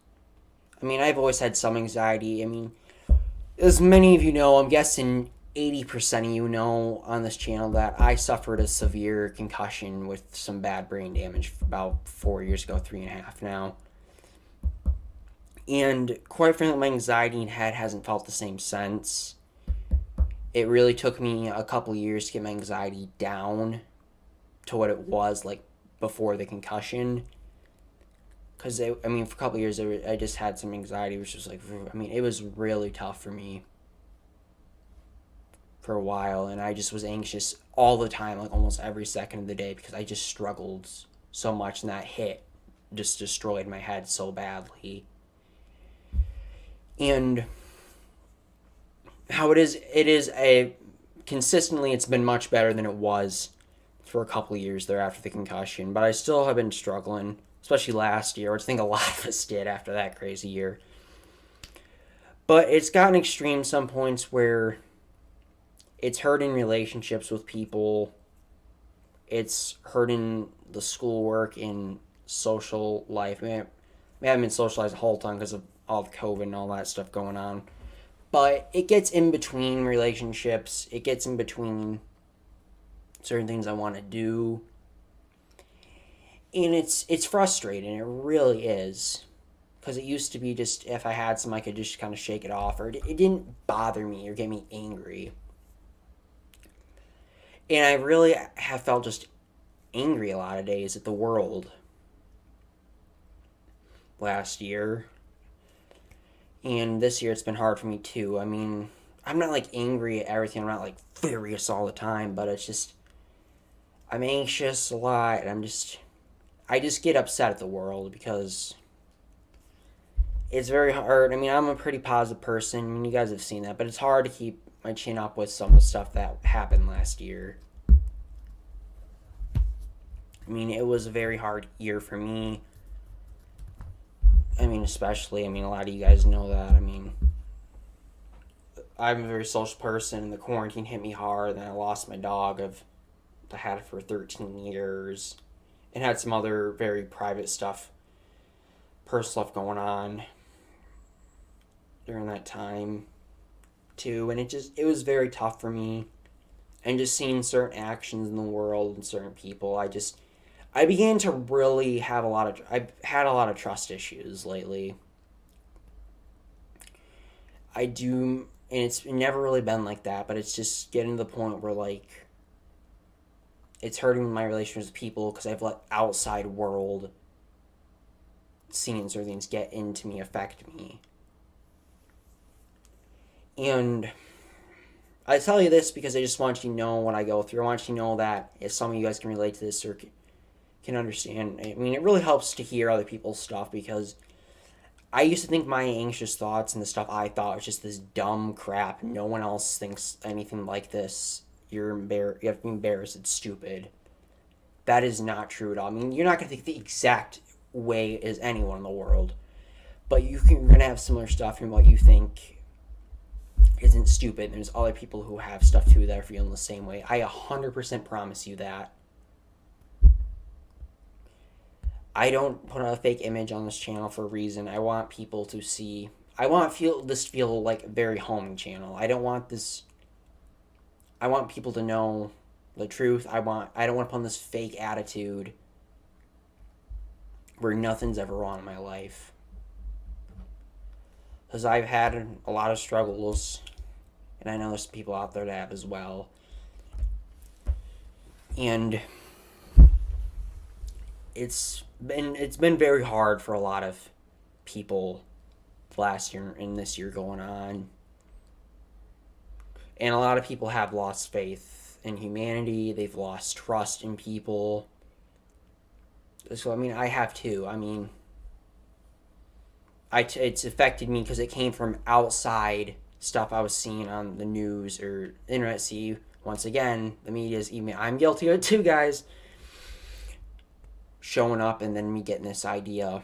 I mean, I've always had some anxiety. I mean, as many of you know, I'm guessing 80% of you know on this channel that I suffered a severe concussion with some bad brain damage about 4 years ago, 3.5 now. And quite frankly, my anxiety and head hasn't felt the same since. It really took me a couple years to get my anxiety down to what it was like before the concussion. Because, for a couple years, I just had some anxiety, which was like, it was really tough for me for a while. And I just was anxious all the time, like almost every second of the day, because I just struggled so much. And that hit just destroyed my head so badly. And how it is consistently, it's been much better than it was for a couple of years there after the concussion, but I still have been struggling, especially last year, which I think a lot of us did after that crazy year. But it's gotten extreme some points where it's hurting relationships with people, it's hurting the schoolwork and social life. I haven't been socialized the whole time because of all the COVID and all that stuff going on. But it gets in between relationships. It gets in between certain things I want to do. And it's frustrating. It really is. Because it used to be just if I had some, I could just kind of shake it off. Or it didn't bother me or get me angry. And I really have felt just angry a lot of days at the world last year. And this year it's been hard for me too. I'm not like angry at everything. I'm not like furious all the time, but it's just I'm anxious a lot, and I just get upset at the world because it's very hard. I'm a pretty positive person. You guys have seen that, but it's hard to keep my chin up with some of the stuff that happened last year. It was a very hard year for me. Especially, a lot of you guys know that. I'm a very social person, and the quarantine hit me hard, and I lost my dog. I had it for 13 years, and had some other very private stuff, personal stuff going on during that time, too, and it was very tough for me, and just seeing certain actions in the world and certain people, I began to really have I've had a lot of trust issues lately. I do, and it's never really been like that, but it's just getting to the point where, like, it's hurting my relationships with people because I've let outside world scenes or things get into me, affect me. And I tell you this because I just want you to know what I go through. I want you to know that if some of you guys can relate to this or can understand. It really helps to hear other people's stuff because I used to think my anxious thoughts and the stuff I thought was just this dumb crap. No one else thinks anything like this. You have to be embarrassed. It's stupid. That is not true at all. You're not going to think the exact way as anyone in the world, but you're going to have similar stuff in what you think isn't stupid. And there's other people who have stuff too that are feeling the same way. I 100% promise you that. I don't put a fake image on this channel for a reason. I want people to see. I want this to feel like a very homing channel. I don't want this. I want people to know the truth. I don't want to put on this fake attitude where nothing's ever wrong in my life. Because I've had a lot of struggles, and I know there's people out there that have as well. And it's been very hard for a lot of people last year and this year going on. And a lot of people have lost faith in humanity. They've lost trust in people. So, I have too. It's affected me because it came from outside stuff I was seeing on the news or internet. See, once again, the media's even. I'm guilty of it too, guys. Showing up and then me getting this idea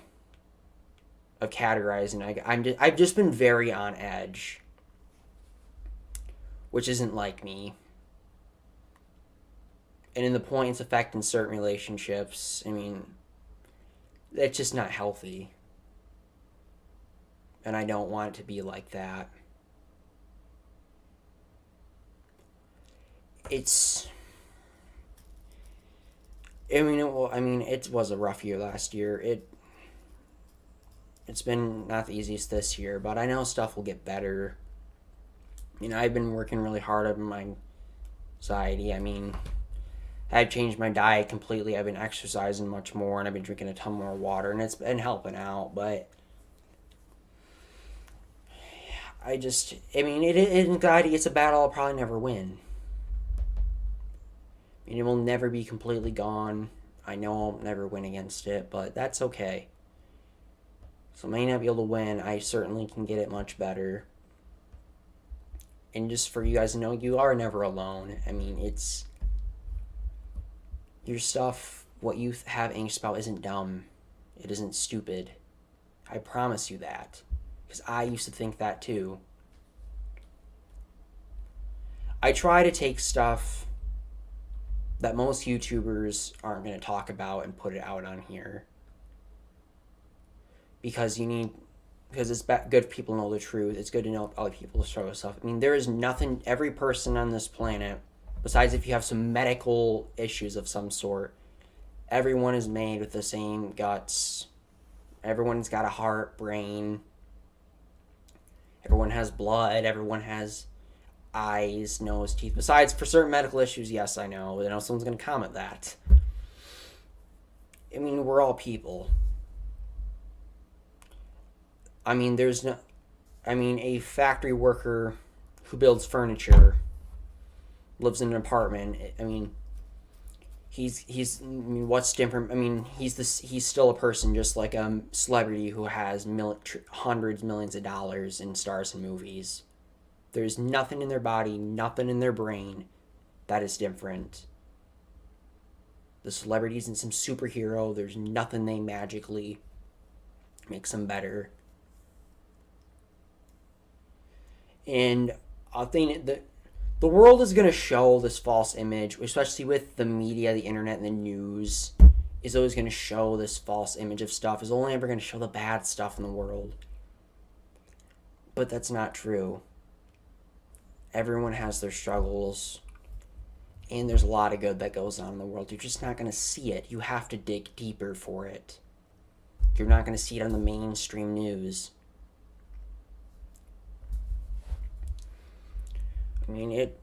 of categorizing. I've just been very on edge, which isn't like me. And in the point it's affecting certain relationships, it's just not healthy. And I don't want it to be like that. It was a rough year last year. it's been not the easiest this year, but I know stuff will get better. I've been working really hard on my anxiety. I've changed my diet completely. I've been exercising much more, and I've been drinking a ton more water, and it's been helping out. But anxiety, it's a battle I'll probably never win. It will never be completely gone. I know I'll never win against it, but that's okay. So I may not be able to win. I certainly can get it much better. And just for you guys to know, you are never alone. It's your stuff. What you have angst about isn't dumb. It isn't stupid. I promise you that. Because I used to think that too. I try to take stuff that most YouTubers aren't going to talk about and put it out on here. Because it's good for people to know the truth. It's good to know other people's struggle stuff. There is nothing, every person on this planet, besides if you have some medical issues of some sort, everyone is made with the same guts. Everyone's got a heart, brain. Everyone has blood. Everyone has eyes, nose, teeth. Besides, for certain medical issues, yes, I know. Someone's going to comment that. We're all people. A factory worker who builds furniture lives in an apartment. What's different? He's still a person, just like a celebrity who has hundreds, millions of dollars and stars in movies. There's nothing in their body, nothing in their brain that is different. The celebrity isn't some superhero. There's nothing they magically makes them better. And I think that the world is going to show this false image, especially with the media, the internet, and the news, is always going to show this false image of stuff. Is only ever going to show the bad stuff in the world. But that's not true. Everyone has their struggles, and there's a lot of good that goes on in the world. You're just not going to see it. You have to dig deeper for it. You're not going to see it on the mainstream news. It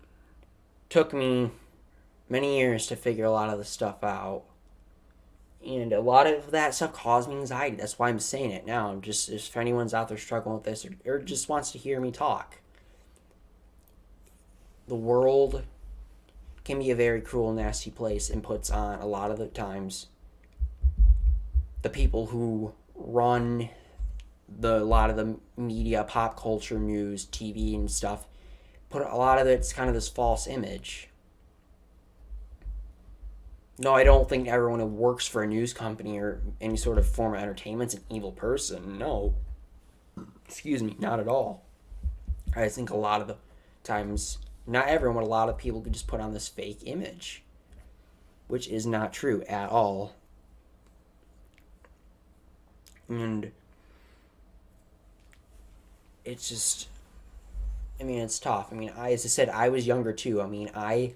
took me many years to figure a lot of this stuff out. And a lot of that stuff caused me anxiety. That's why I'm saying it now. Just if anyone's out there struggling with this or just wants to hear me talk. The world can be a very cruel, nasty place and puts on, a lot of the times, the people who run a lot of the media, pop culture, news, TV and stuff, put a lot of it's kind of this false image. No, I don't think everyone who works for a news company or any sort of form of entertainment is an evil person. No. Excuse me, not at all. I think a lot of the times, not everyone, but a lot of people could just put on this fake image, which is not true at all. And it's just, it's tough. As I said, I was younger too. I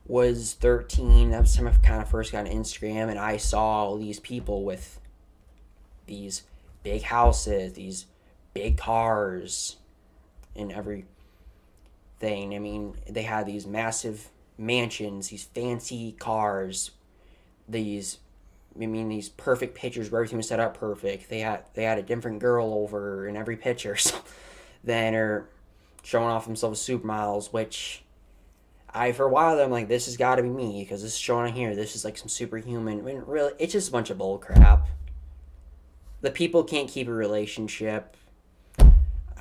was 13. That was the time I kind of first got on Instagram, and I saw all these people with these big houses, these big cars, and everything. They had these massive mansions, these fancy cars, these perfect pictures where everything was set up perfect. They had a different girl over in every picture, then are showing off themselves as supermodels, which for a while I'm like, this has got to be me, because this is showing on here, this is like some superhuman. Really, it's just a bunch of bull crap. The people can't keep a relationship.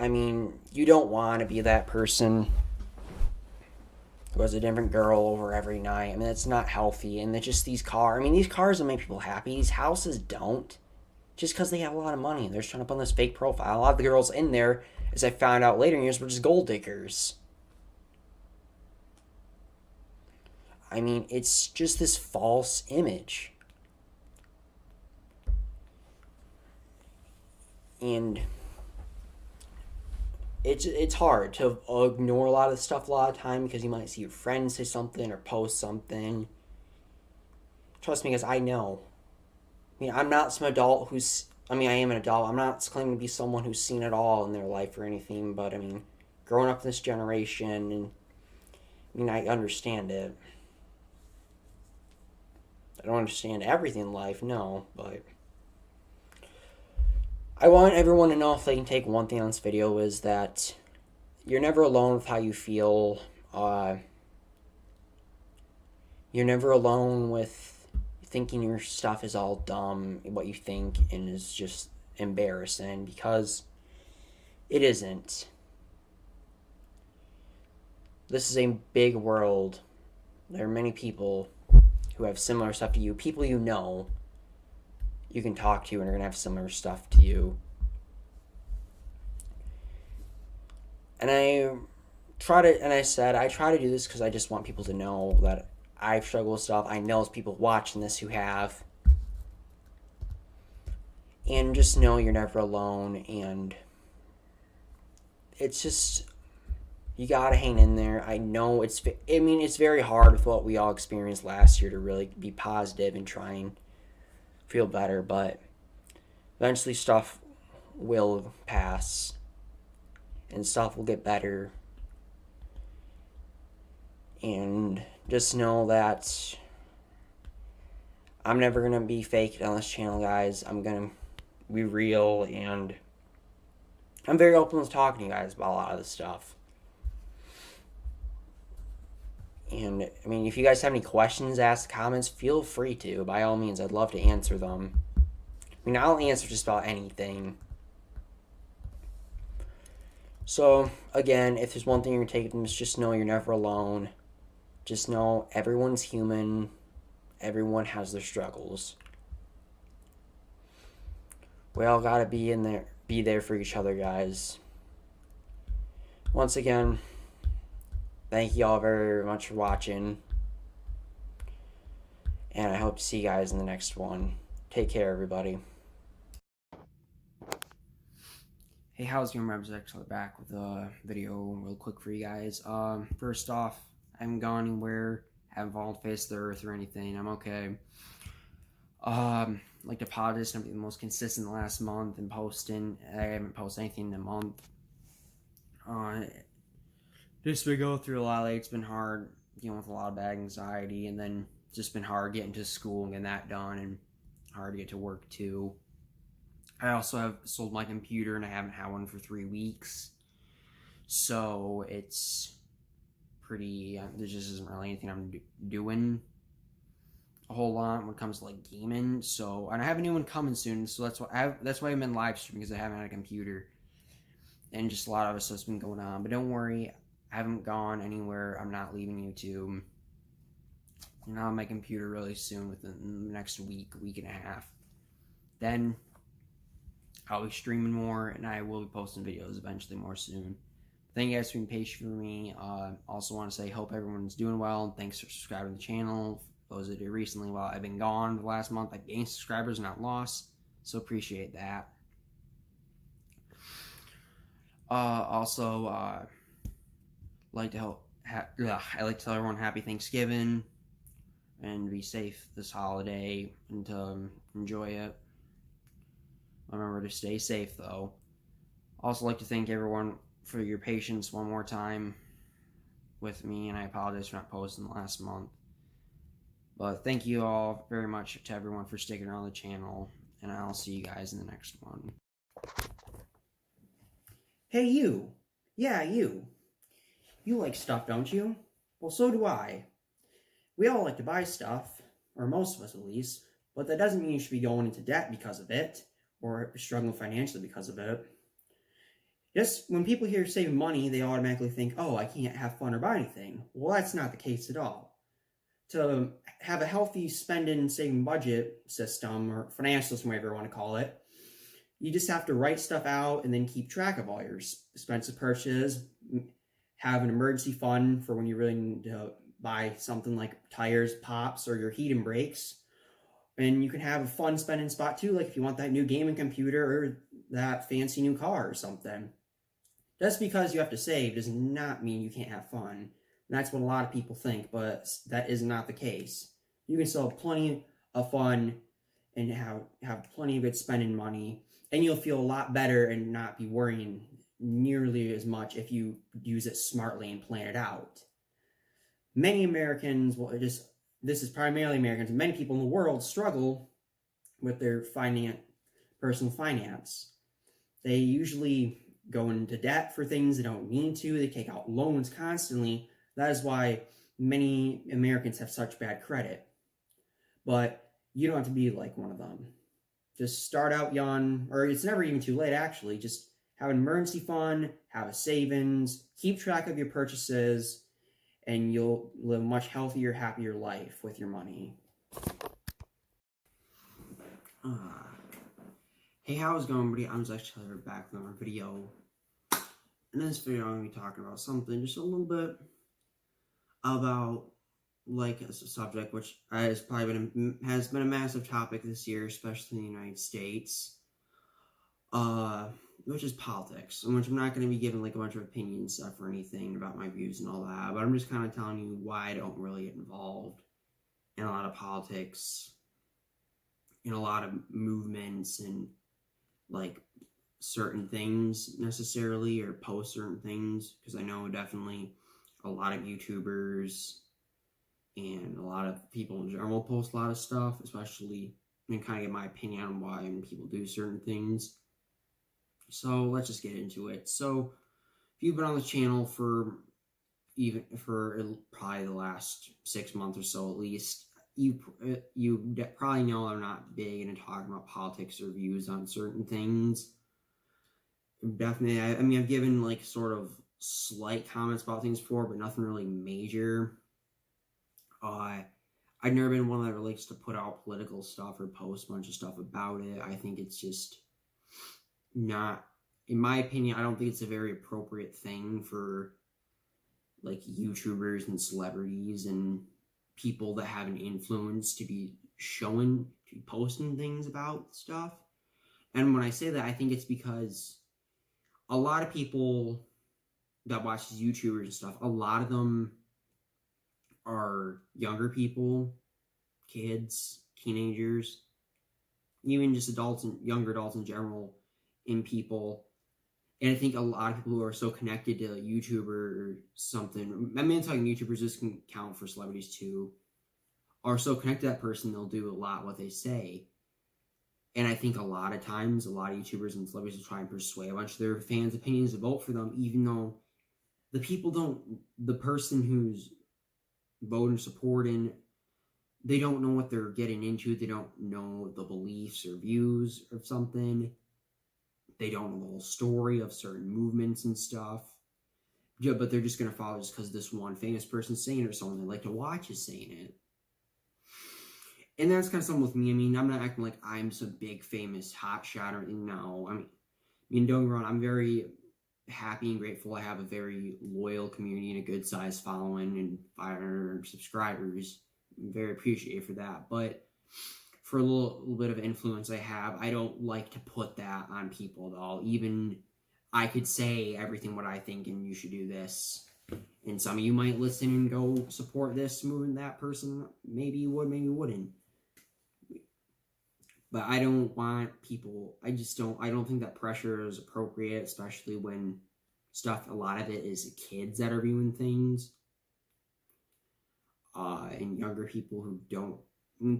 You don't want to be that person who has a different girl over every night. That's not healthy. And it's just these cars. These cars will make people happy. These houses don't. Just because they have a lot of money. They're just trying to put on this fake profile. A lot of the girls in there, as I found out later in years, were just gold diggers. It's just this false image. And it's hard to ignore a lot of stuff a lot of time, because you might see your friends say something or post something. Trust me, because I know. I'm not some adult who's I mean, I am an adult. I'm not claiming to be someone who's seen it all in their life or anything, but I mean, growing up in this generation, and I mean, I understand it. I don't understand everything in life, no, but I want everyone to know, if they can take one thing on this video, is that you're never alone with how you feel. Uh, you're never alone with thinking your stuff is all dumb, what you think, and is just embarrassing, because it isn't. This is a big world. There are many people who have similar stuff to you. People you can talk to and are going to have similar stuff to you. And I try to do this because I just want people to know that I've struggled with stuff. I know there's people watching this who have. And just know you're never alone. And it's just, you gotta hang in there. I know it's very hard with what we all experienced last year to really be positive and try and feel better. But eventually stuff will pass. And stuff will get better. And just know that I'm never going to be fake on this channel, guys. I'm going to be real, and I'm very open with talking to you guys about a lot of this stuff. And, I mean, if you guys have any questions, ask comments, feel free to. By all means, I'd love to answer them. I mean, I'll answer just about anything. So, again, if there's one thing you're taking from this, just know you're never alone. Just know everyone's human. Everyone has their struggles. We all gotta be there for each other, guys. Once again, thank you all very much for watching. And I hope to see you guys in the next one. Take care, everybody. Hey, how's it going? I'm actually back with a video real quick for you guys. First off, I haven't gone anywhere, haven't fallen face the earth or anything. I'm okay. Like to apologize, I'm the most consistent the last month in posting. I haven't posted anything in a month. Just been going through a lot lately. It's been hard dealing with a lot of bad anxiety, and then just been hard getting to school and getting that done, and hard to get to work too. I also have sold my computer, and I haven't had one for 3 weeks. So it's pretty, there just isn't really anything I'm doing a whole lot when it comes to like gaming. So, and I have a new one coming soon, so that's why I'm in live stream, because I haven't had a computer, and just a lot of other stuff's been going on. But don't worry, I haven't gone anywhere. I'm not leaving YouTube. And I'll have my computer really soon, within the next week and a half. Then I'll be streaming more, and I will be posting videos eventually more soon. Thank you guys for being patient for me. Also want to say, hope everyone's doing well, and thanks for subscribing to the channel. For those that did recently, while I've been gone the last month, I gained subscribers, not lost, so appreciate that. Also, like to help. I like to tell everyone happy Thanksgiving, and be safe this holiday, and to enjoy it. Remember to stay safe, though. Also like to thank everyone for your patience one more time with me, and I apologize for not posting the last month. But thank you all very much to everyone for sticking around the channel, and I'll see you guys in the next one. Hey, you. Yeah, you. You like stuff, don't you? Well, so do I. We all like to buy stuff, or most of us at least, but that doesn't mean you should be going into debt because of it, or struggling financially because of it. Just when people hear saving money, they automatically think, oh, I can't have fun or buy anything. Well, that's not the case at all. To have a healthy spending and saving budget system, or financial system, whatever you want to call it, you just have to write stuff out and then keep track of all your expensive purchases, have an emergency fund for when you really need to buy something like tires, pops, or your heating brakes. And you can have a fun spending spot too, like if you want that new gaming computer or that fancy new car or something. Just because you have to save does not mean you can't have fun. And that's what a lot of people think, but that is not the case. You can still have plenty of fun and have plenty of good spending money, and you'll feel a lot better and not be worrying nearly as much if you use it smartly and plan it out. Many Americans, well, this is primarily Americans, and many people in the world struggle with their personal finance. They usually go into debt for things they don't need to. They take out loans constantly. That is why many Americans have such bad credit. But you don't have to be like one of them. Just start out young, or it's never even too late, actually. Just have an emergency fund, have a savings, keep track of your purchases, and you'll live a much healthier, happier life with your money. Hey, how's it going, everybody? I'm Zach Taylor, back with another video. In this video, I'm going to be talking about something just a little bit about, like, a subject which has been a massive topic this year, especially in the United States, which is politics, in which I'm not going to be giving like a bunch of opinion stuff or anything about my views and all that, but I'm just kind of telling you why I don't really get involved in a lot of politics, in a lot of movements, and like certain things necessarily, or post certain things, because I know definitely a lot of YouTubers and a lot of people in general post a lot of stuff, especially, and kind of get my opinion on why people do certain things. So let's just get into it. So if you've been on the channel for probably the last 6 months or so at least, you probably know I'm not big into talking about politics or views on certain things. Definitely, I mean, I've given like sort of slight comments about things before, but nothing really major. I've never been one that likes to put out political stuff or post a bunch of stuff about it. I think it's just not, in my opinion, I don't think it's a very appropriate thing for like YouTubers and celebrities and people that have an influence to be posting things about stuff. And when I say that, I think it's because a lot of people that watch these YouTubers and stuff, a lot of them are younger people, kids, teenagers, even just adults and younger adults in general, in people. And I think a lot of people who are so connected to a YouTuber or something, I mean, I'm talking YouTubers, this can count for celebrities too, are so connected to that person, they'll do a lot what they say. And I think a lot of times, a lot of YouTubers and celebrities will try and persuade a bunch of their fans' opinions to vote for them, even though the person who's voting, supporting, they don't know what they're getting into. They don't know the beliefs or views of something. They don't know the whole story of certain movements and stuff. Yeah, but they're just going to follow just because this one famous person's saying it or someone they like to watch is saying it. And that's kind of something with me. I mean, I'm not acting like I'm some big famous hotshot or anything. No, I mean, don't get me wrong. I'm very happy and grateful I have a very loyal community and a good sized following and 500 subscribers. I'm very appreciative for that. But for a little bit of influence I have, I don't like to put that on people at all. Even I could say everything what I think and you should do this. And some of you might listen and go support this movement, that person. Maybe you would, maybe you wouldn't. But I don't want people, I don't think that pressure is appropriate, especially when a lot of it is kids that are viewing things. And younger people who don't, I mean,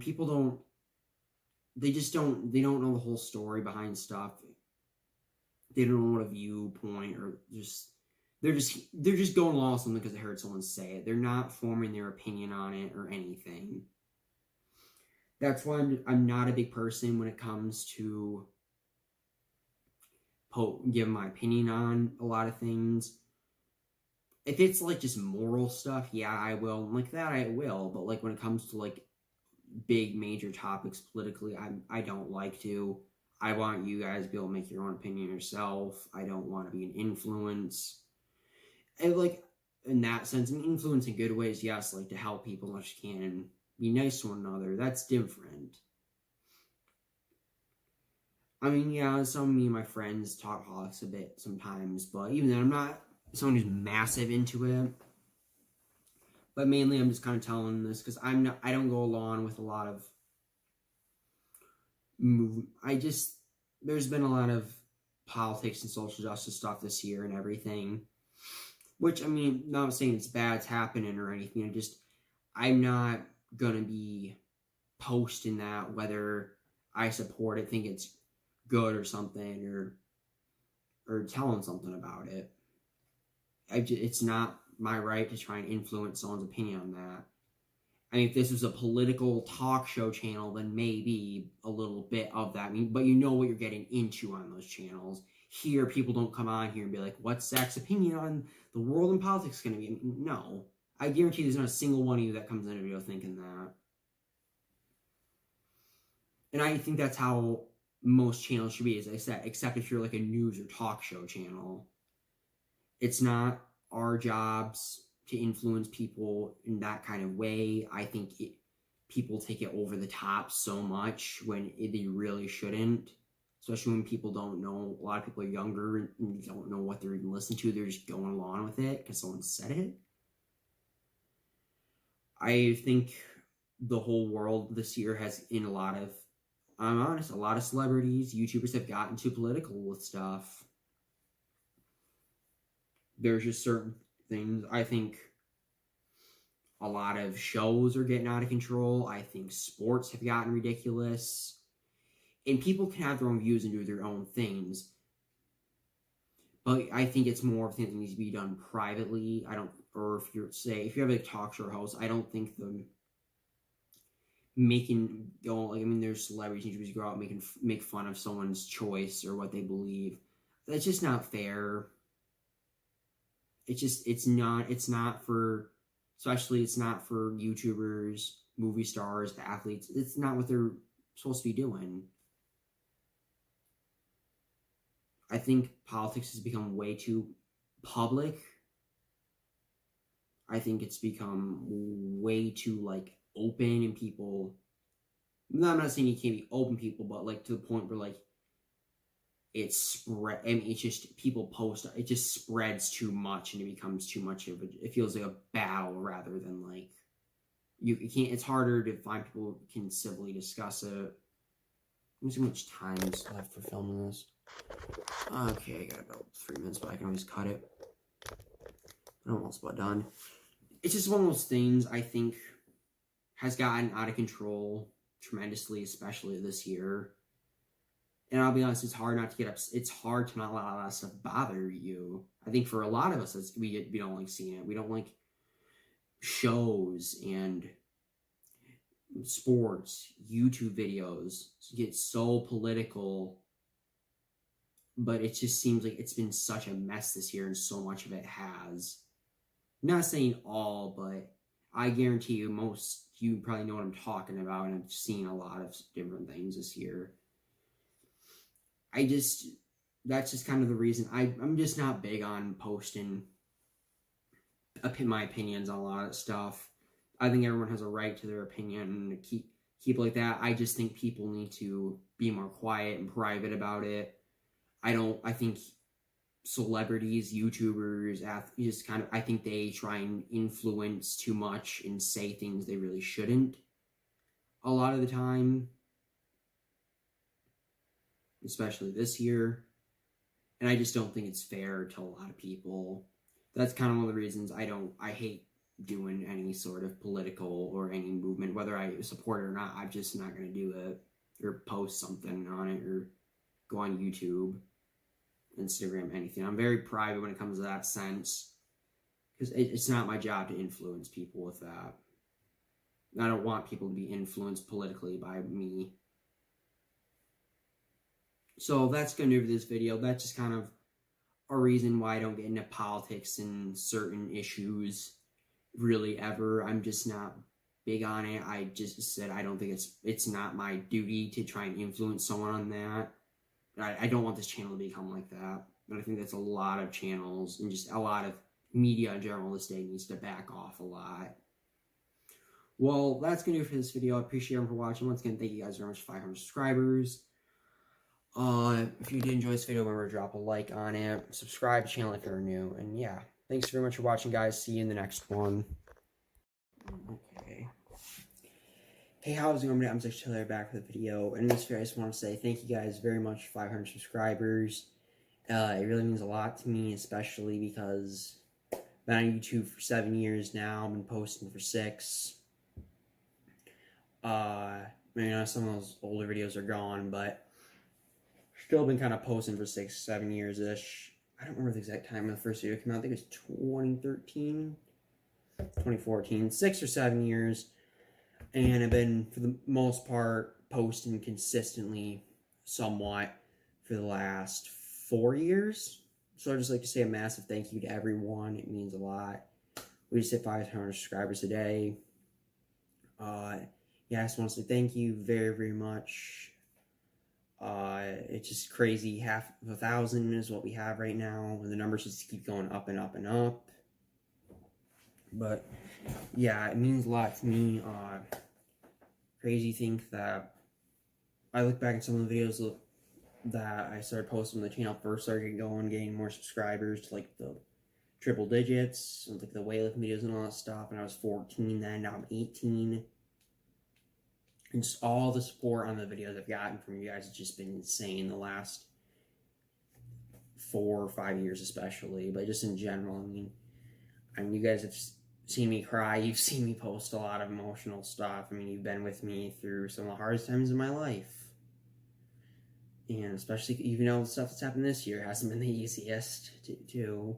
they don't know the whole story behind stuff. They don't know what a viewpoint, or they're just going along with something because they heard someone say it. They're not forming their opinion on it or anything. That's why I'm not a big person when it comes to give my opinion on a lot of things. If it's like just moral stuff, yeah, I will. Like that, I will. But like when it comes to like big major topics politically, I don't like to. I want you guys to be able to make your own opinion yourself. I don't want to be an influence. And like in that sense, an influence in good ways, yes, like to help people as much as you can and be nice to one another. That's different. I mean, yeah, some of me and my friends talk politics a bit sometimes, but even then, I'm not someone who's massive into it. But mainly, I'm just kind of telling this because I don't go along with a lot of there's been a lot of politics and social justice stuff this year and everything, which, I mean, not saying it's bad, it's happening or anything. I'm not gonna be posting that whether I support it, think it's good or something, or telling something about it. It's not my right to try and influence someone's opinion on that. I mean, if this was a political talk show channel, then maybe a little bit of that. I mean, but you know what you're getting into on those channels. Here, people don't come on here and be like, what's Zach's opinion on the world and politics going to be? I mean, no. I guarantee there's not a single one of you that comes in a video thinking that. And I think that's how most channels should be, as I said, except if you're like a news or talk show channel. It's not our jobs to influence people in that kind of way. I think people take it over the top so much when they really shouldn't, especially when people don't know. A lot of people are younger and don't know what they're even listening to. They're just going along with it because someone said it. I think the whole world this year has, in a lot of, I'm honest, a lot of celebrities, YouTubers have gotten too political with stuff. There's just certain things. I think a lot of shows are getting out of control. I think sports have gotten ridiculous. And people can have their own views and do their own things. But I think it's more of a thing that needs to be done privately. If you have a talk show host, I don't think there's celebrities and YouTubers go out and make fun of someone's choice or what they believe. That's just not fair. It's not for YouTubers, movie stars, athletes. It's not what they're supposed to be doing. I think politics has become way too public. I think it's become way too open, and people. I'm not saying you can't be open, people, but to the point where it's spread. I mean, it's just people post. It just spreads too much, and it becomes too much of it. It feels like a battle rather than you can't. It's harder to find people who can civilly discuss it. Let me see how much time is left for filming this. Okay, I got about 3 minutes, but I can always cut it. I'm almost about done. It's just one of those things I think has gotten out of control tremendously, especially this year. And I'll be honest, it's hard not to get upset. It's hard to not let all that stuff bother you. I think for a lot of us, we don't like seeing it. We don't like shows and sports, YouTube videos get so political. But it just seems like it's been such a mess this year, and so much of it has. Not saying all, but I guarantee you probably know what I'm talking about, and I've seen a lot of different things this year. That's just kind of the reason. I'm just not big on posting my opinions on a lot of stuff. I think everyone has a right to their opinion, and to keep like that. I just think people need to be more quiet and private about it. I think celebrities, YouTubers, athletes, I think they try and influence too much and say things they really shouldn't a lot of the time, especially this year. And I just don't think it's fair to a lot of people. That's kind of one of the reasons I hate doing any sort of political or any movement, whether I support it or not. I'm just not going to do it or post something on it or go on YouTube, Instagram, anything. I'm very private when it comes to that sense, because it's not my job to influence people with that. I don't want people to be influenced politically by me. So that's going to do for this video. That's just kind of a reason why I don't get into politics and certain issues really ever. I'm just not big on it. I just said I don't think it's not my duty to try and influence someone on that. I don't want this channel to become like that. But I think that's a lot of channels and just a lot of media in general this day needs to back off a lot. Well, that's going to do it for this video. I appreciate everyone for watching. Once again, thank you guys very much for 500 subscribers. If you did enjoy this video, remember to drop a like on it. Subscribe to the channel if you're new. And yeah, thanks very much for watching, guys. See you in the next one. Okay. Hey, how's it going? I'm just Taylor back for the video. And in this video, I just want to say thank you guys very much for 500 subscribers. It really means a lot to me, especially because I've been on YouTube for 7 years now. I've been posting for 6. Some of those older videos are gone, but still been kind of posting for 6, 7 years-ish. I don't remember the exact time when the first video came out. I think it was 2013, 2014, 6 or 7 years. And I've been, for the most part, posting consistently somewhat for the last 4 years. So I'd just like to say a massive thank you to everyone. It means a lot. We just hit 500 subscribers today. I just want to say thank you very, very much. It's just crazy. Half of 1,000 is what we have right now. And the numbers just keep going up and up and up. But yeah, it means a lot to me. Crazy think that I look back at some of the videos that I started posting on the channel, first started going, getting more subscribers to like the triple digits, like the weightlifting videos and all that stuff. And I was 14 then, now I'm 18. And just all the support on the videos I've gotten from you guys has just been insane the last 4 or 5 years especially, but just in general. I mean, you guys have seen me cry, you've seen me post a lot of emotional stuff. I mean, you've been with me through some of the hardest times in my life. And especially, even though the stuff that's happened this year hasn't been the easiest to.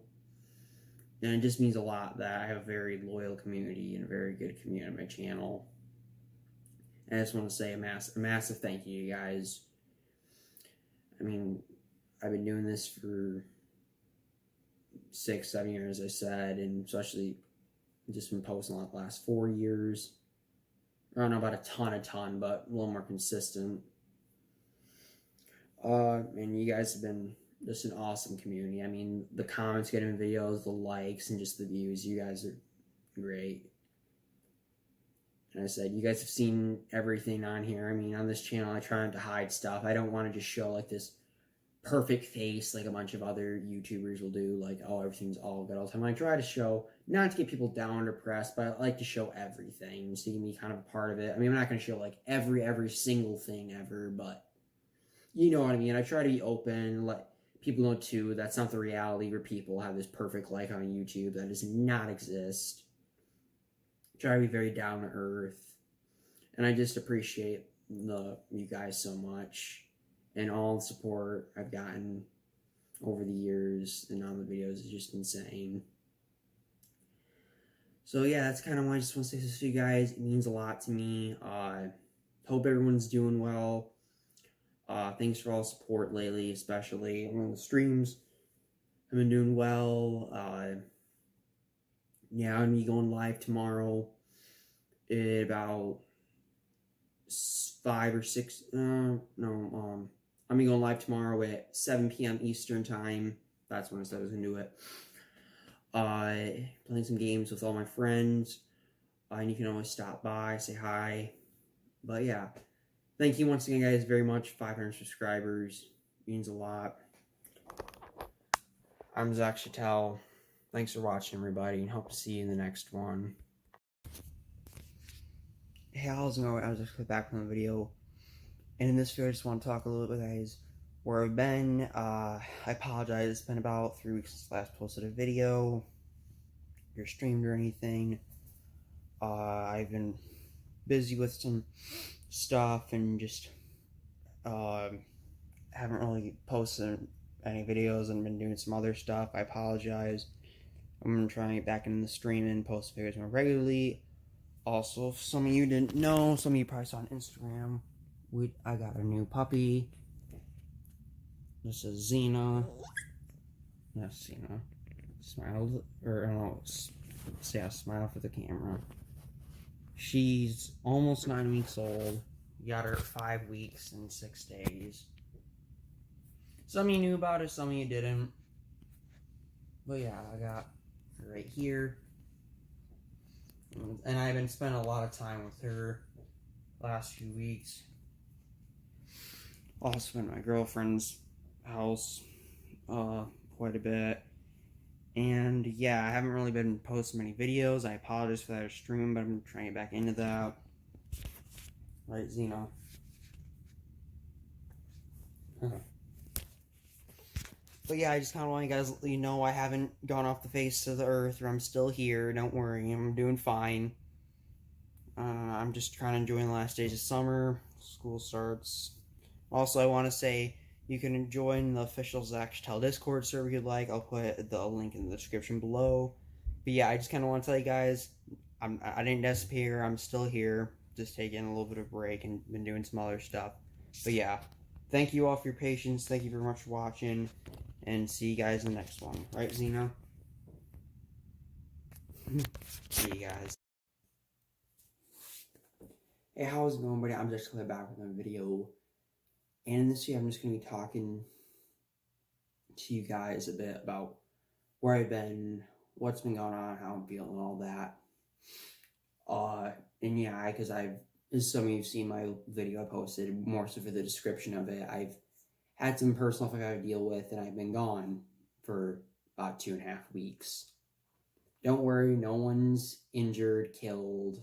And it just means a lot that I have a very loyal community and a very good community on my channel. And I just want to say a massive thank you to you guys. I mean, I've been doing this for 6, 7 years, as I said, and especially just been posting a lot the last 4 years. I don't know about a ton, but a little more consistent. And you guys have been just an awesome community. I mean, the comments getting videos, the likes, and just the views, you guys are great. And I said, you guys have seen everything on here. I mean, on this channel, I try not to hide stuff. I don't want to just show like this perfect face like a bunch of other YouTubers will do, like, oh, everything's all good all the time. I try to show, not to get people down or depressed, but I like to show everything so you can be kind of a part of it. I mean, I'm not going to show like every single thing ever, but you know what I mean. I try to be open, let people know too that's not the reality where people have this perfect life on YouTube. That does not exist. Try to be very down to earth, and I just appreciate you guys so much. And all the support I've gotten over the years and on the videos is just insane. So yeah, that's kind of why I just want to say this to you guys. It means a lot to me. Hope everyone's doing well. Thanks for all the support lately, especially on the streams. I've been doing well. Yeah, I'm gonna be going live tomorrow at about 5 or 6. I'm gonna be going live tomorrow at 7 p.m. Eastern time. That's when I said I was gonna do it. Playing some games with all my friends. And you can always stop by, say hi. But yeah, thank you once again, guys, very much. 500 subscribers means a lot. I'm Zach Chattel. Thanks for watching, everybody, and hope to see you in the next one. Hey, how's it going? I was just back from the video. And in this video, I just want to talk a little bit, guys, where I've been. I apologize. It's been about 3 weeks since I last posted a video or streamed or anything. I've been busy with some stuff and just haven't really posted any videos and been doing some other stuff. I apologize. I'm going to try and get back into the stream and post videos more regularly. Also, if some of you didn't know, some of you probably saw on Instagram, I got a new puppy. This is Xena. Yes, Xena. Smile, or I don't know, yeah, smile for the camera. She's almost 9 weeks old. Got her at 5 weeks and 6 days. Some of you knew about it, some of you didn't. But yeah, I got her right here. And I've been spending a lot of time with her last few weeks. Also been at my girlfriend's house quite a bit. And yeah, I haven't really been posting many videos. I apologize for that stream, but I'm trying to get back into that. Right, Zeno? But yeah, I just kind of want you guys to know I haven't gone off the face of the earth, or I'm still here. Don't worry, I'm doing fine. I'm just trying to enjoy the last days of summer. School starts. Also, I want to say you can join the official Zach Tell Discord server if you'd like. I'll put the link in the description below. But yeah, I just kind of want to tell you guys I didn't disappear. I'm still here. Just taking a little bit of a break and been doing some other stuff. But yeah, thank you all for your patience. Thank you very much for watching. And see you guys in the next one. Right, Zeno? See you guys. Hey, how's it going, buddy? I'm just coming back with my video. And in this video, I'm just going to be talking to you guys a bit about where I've been, what's been going on, how I'm feeling, all that. And yeah, because as some of you have seen my video I posted, more so for the description of it, I've had some personal stuff I gotta deal with, and I've been gone for about 2.5 weeks. Don't worry, no one's injured, killed,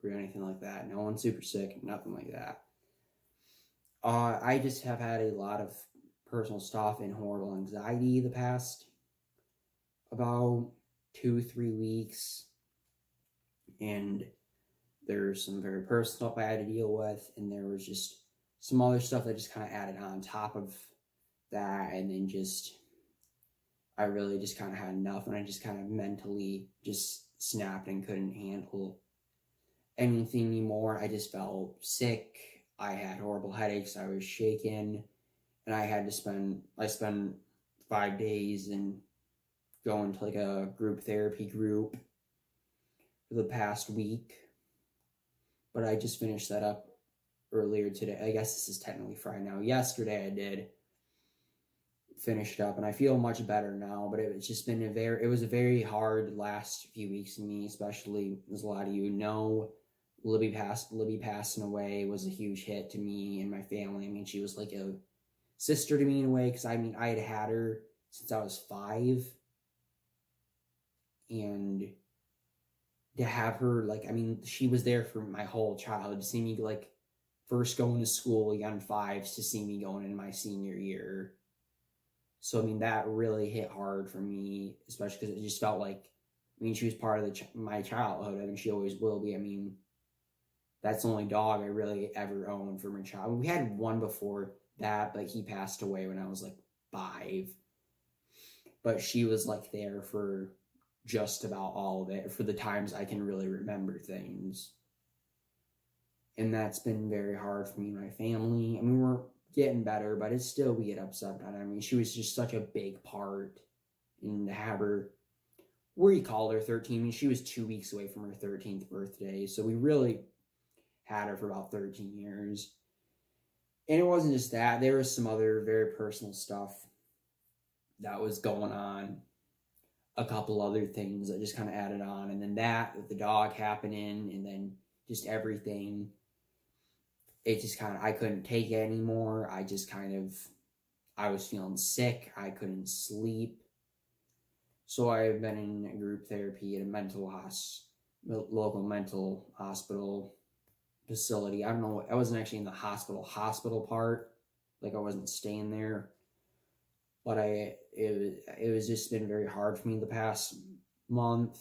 or anything like that. No one's super sick, nothing like that. I just have had a lot of personal stuff and horrible anxiety the past about 2-3 weeks, and there's some very personal stuff I had to deal with, and there was just some other stuff that just kind of added on top of that, and then I really just kind of had enough, and I just kind of mentally just snapped and couldn't handle anything anymore. I just felt sick. I had horrible headaches. I was shaken, and I spent 5 days and going to like a group therapy group for the past week. But I just finished that up earlier today. I guess this is technically Friday now. Yesterday I did finish it up, and I feel much better now. But it's just been it was a very hard last few weeks to me, especially as a lot of you know, Libby passing away was a huge hit to me and my family. I mean, she was like a sister to me in a way, because I mean, I had her since I was 5, and to have her, like, I mean, she was there for my whole childhood. To see me like first going to school young 5s to see me going in my senior year. So I mean, that really hit hard for me, especially because it just felt like, I mean, she was part of my childhood. I mean, she always will be. I mean, that's the only dog I really ever owned for my child. We had one before that, but he passed away when I was like 5. But she was like there for just about all of it, for the times I can really remember things. And that's been very hard for me and my family. I mean, we're getting better, but it's still, we get upset about it. I mean, she was just such a big part, and to have her, we called her 13. I mean, she was 2 weeks away from her 13th birthday, so we really had her for about 13 years. And it wasn't just that. There was some other very personal stuff that was going on, a couple other things that just kind of added on, and then that with the dog happening, and then just everything, it just kind of, I couldn't take it anymore. I was feeling sick. I couldn't sleep. So I've been in group therapy at a local mental hospital facility. I don't know, I wasn't actually in the hospital part, like I wasn't staying there, but it was just been very hard for me the past month.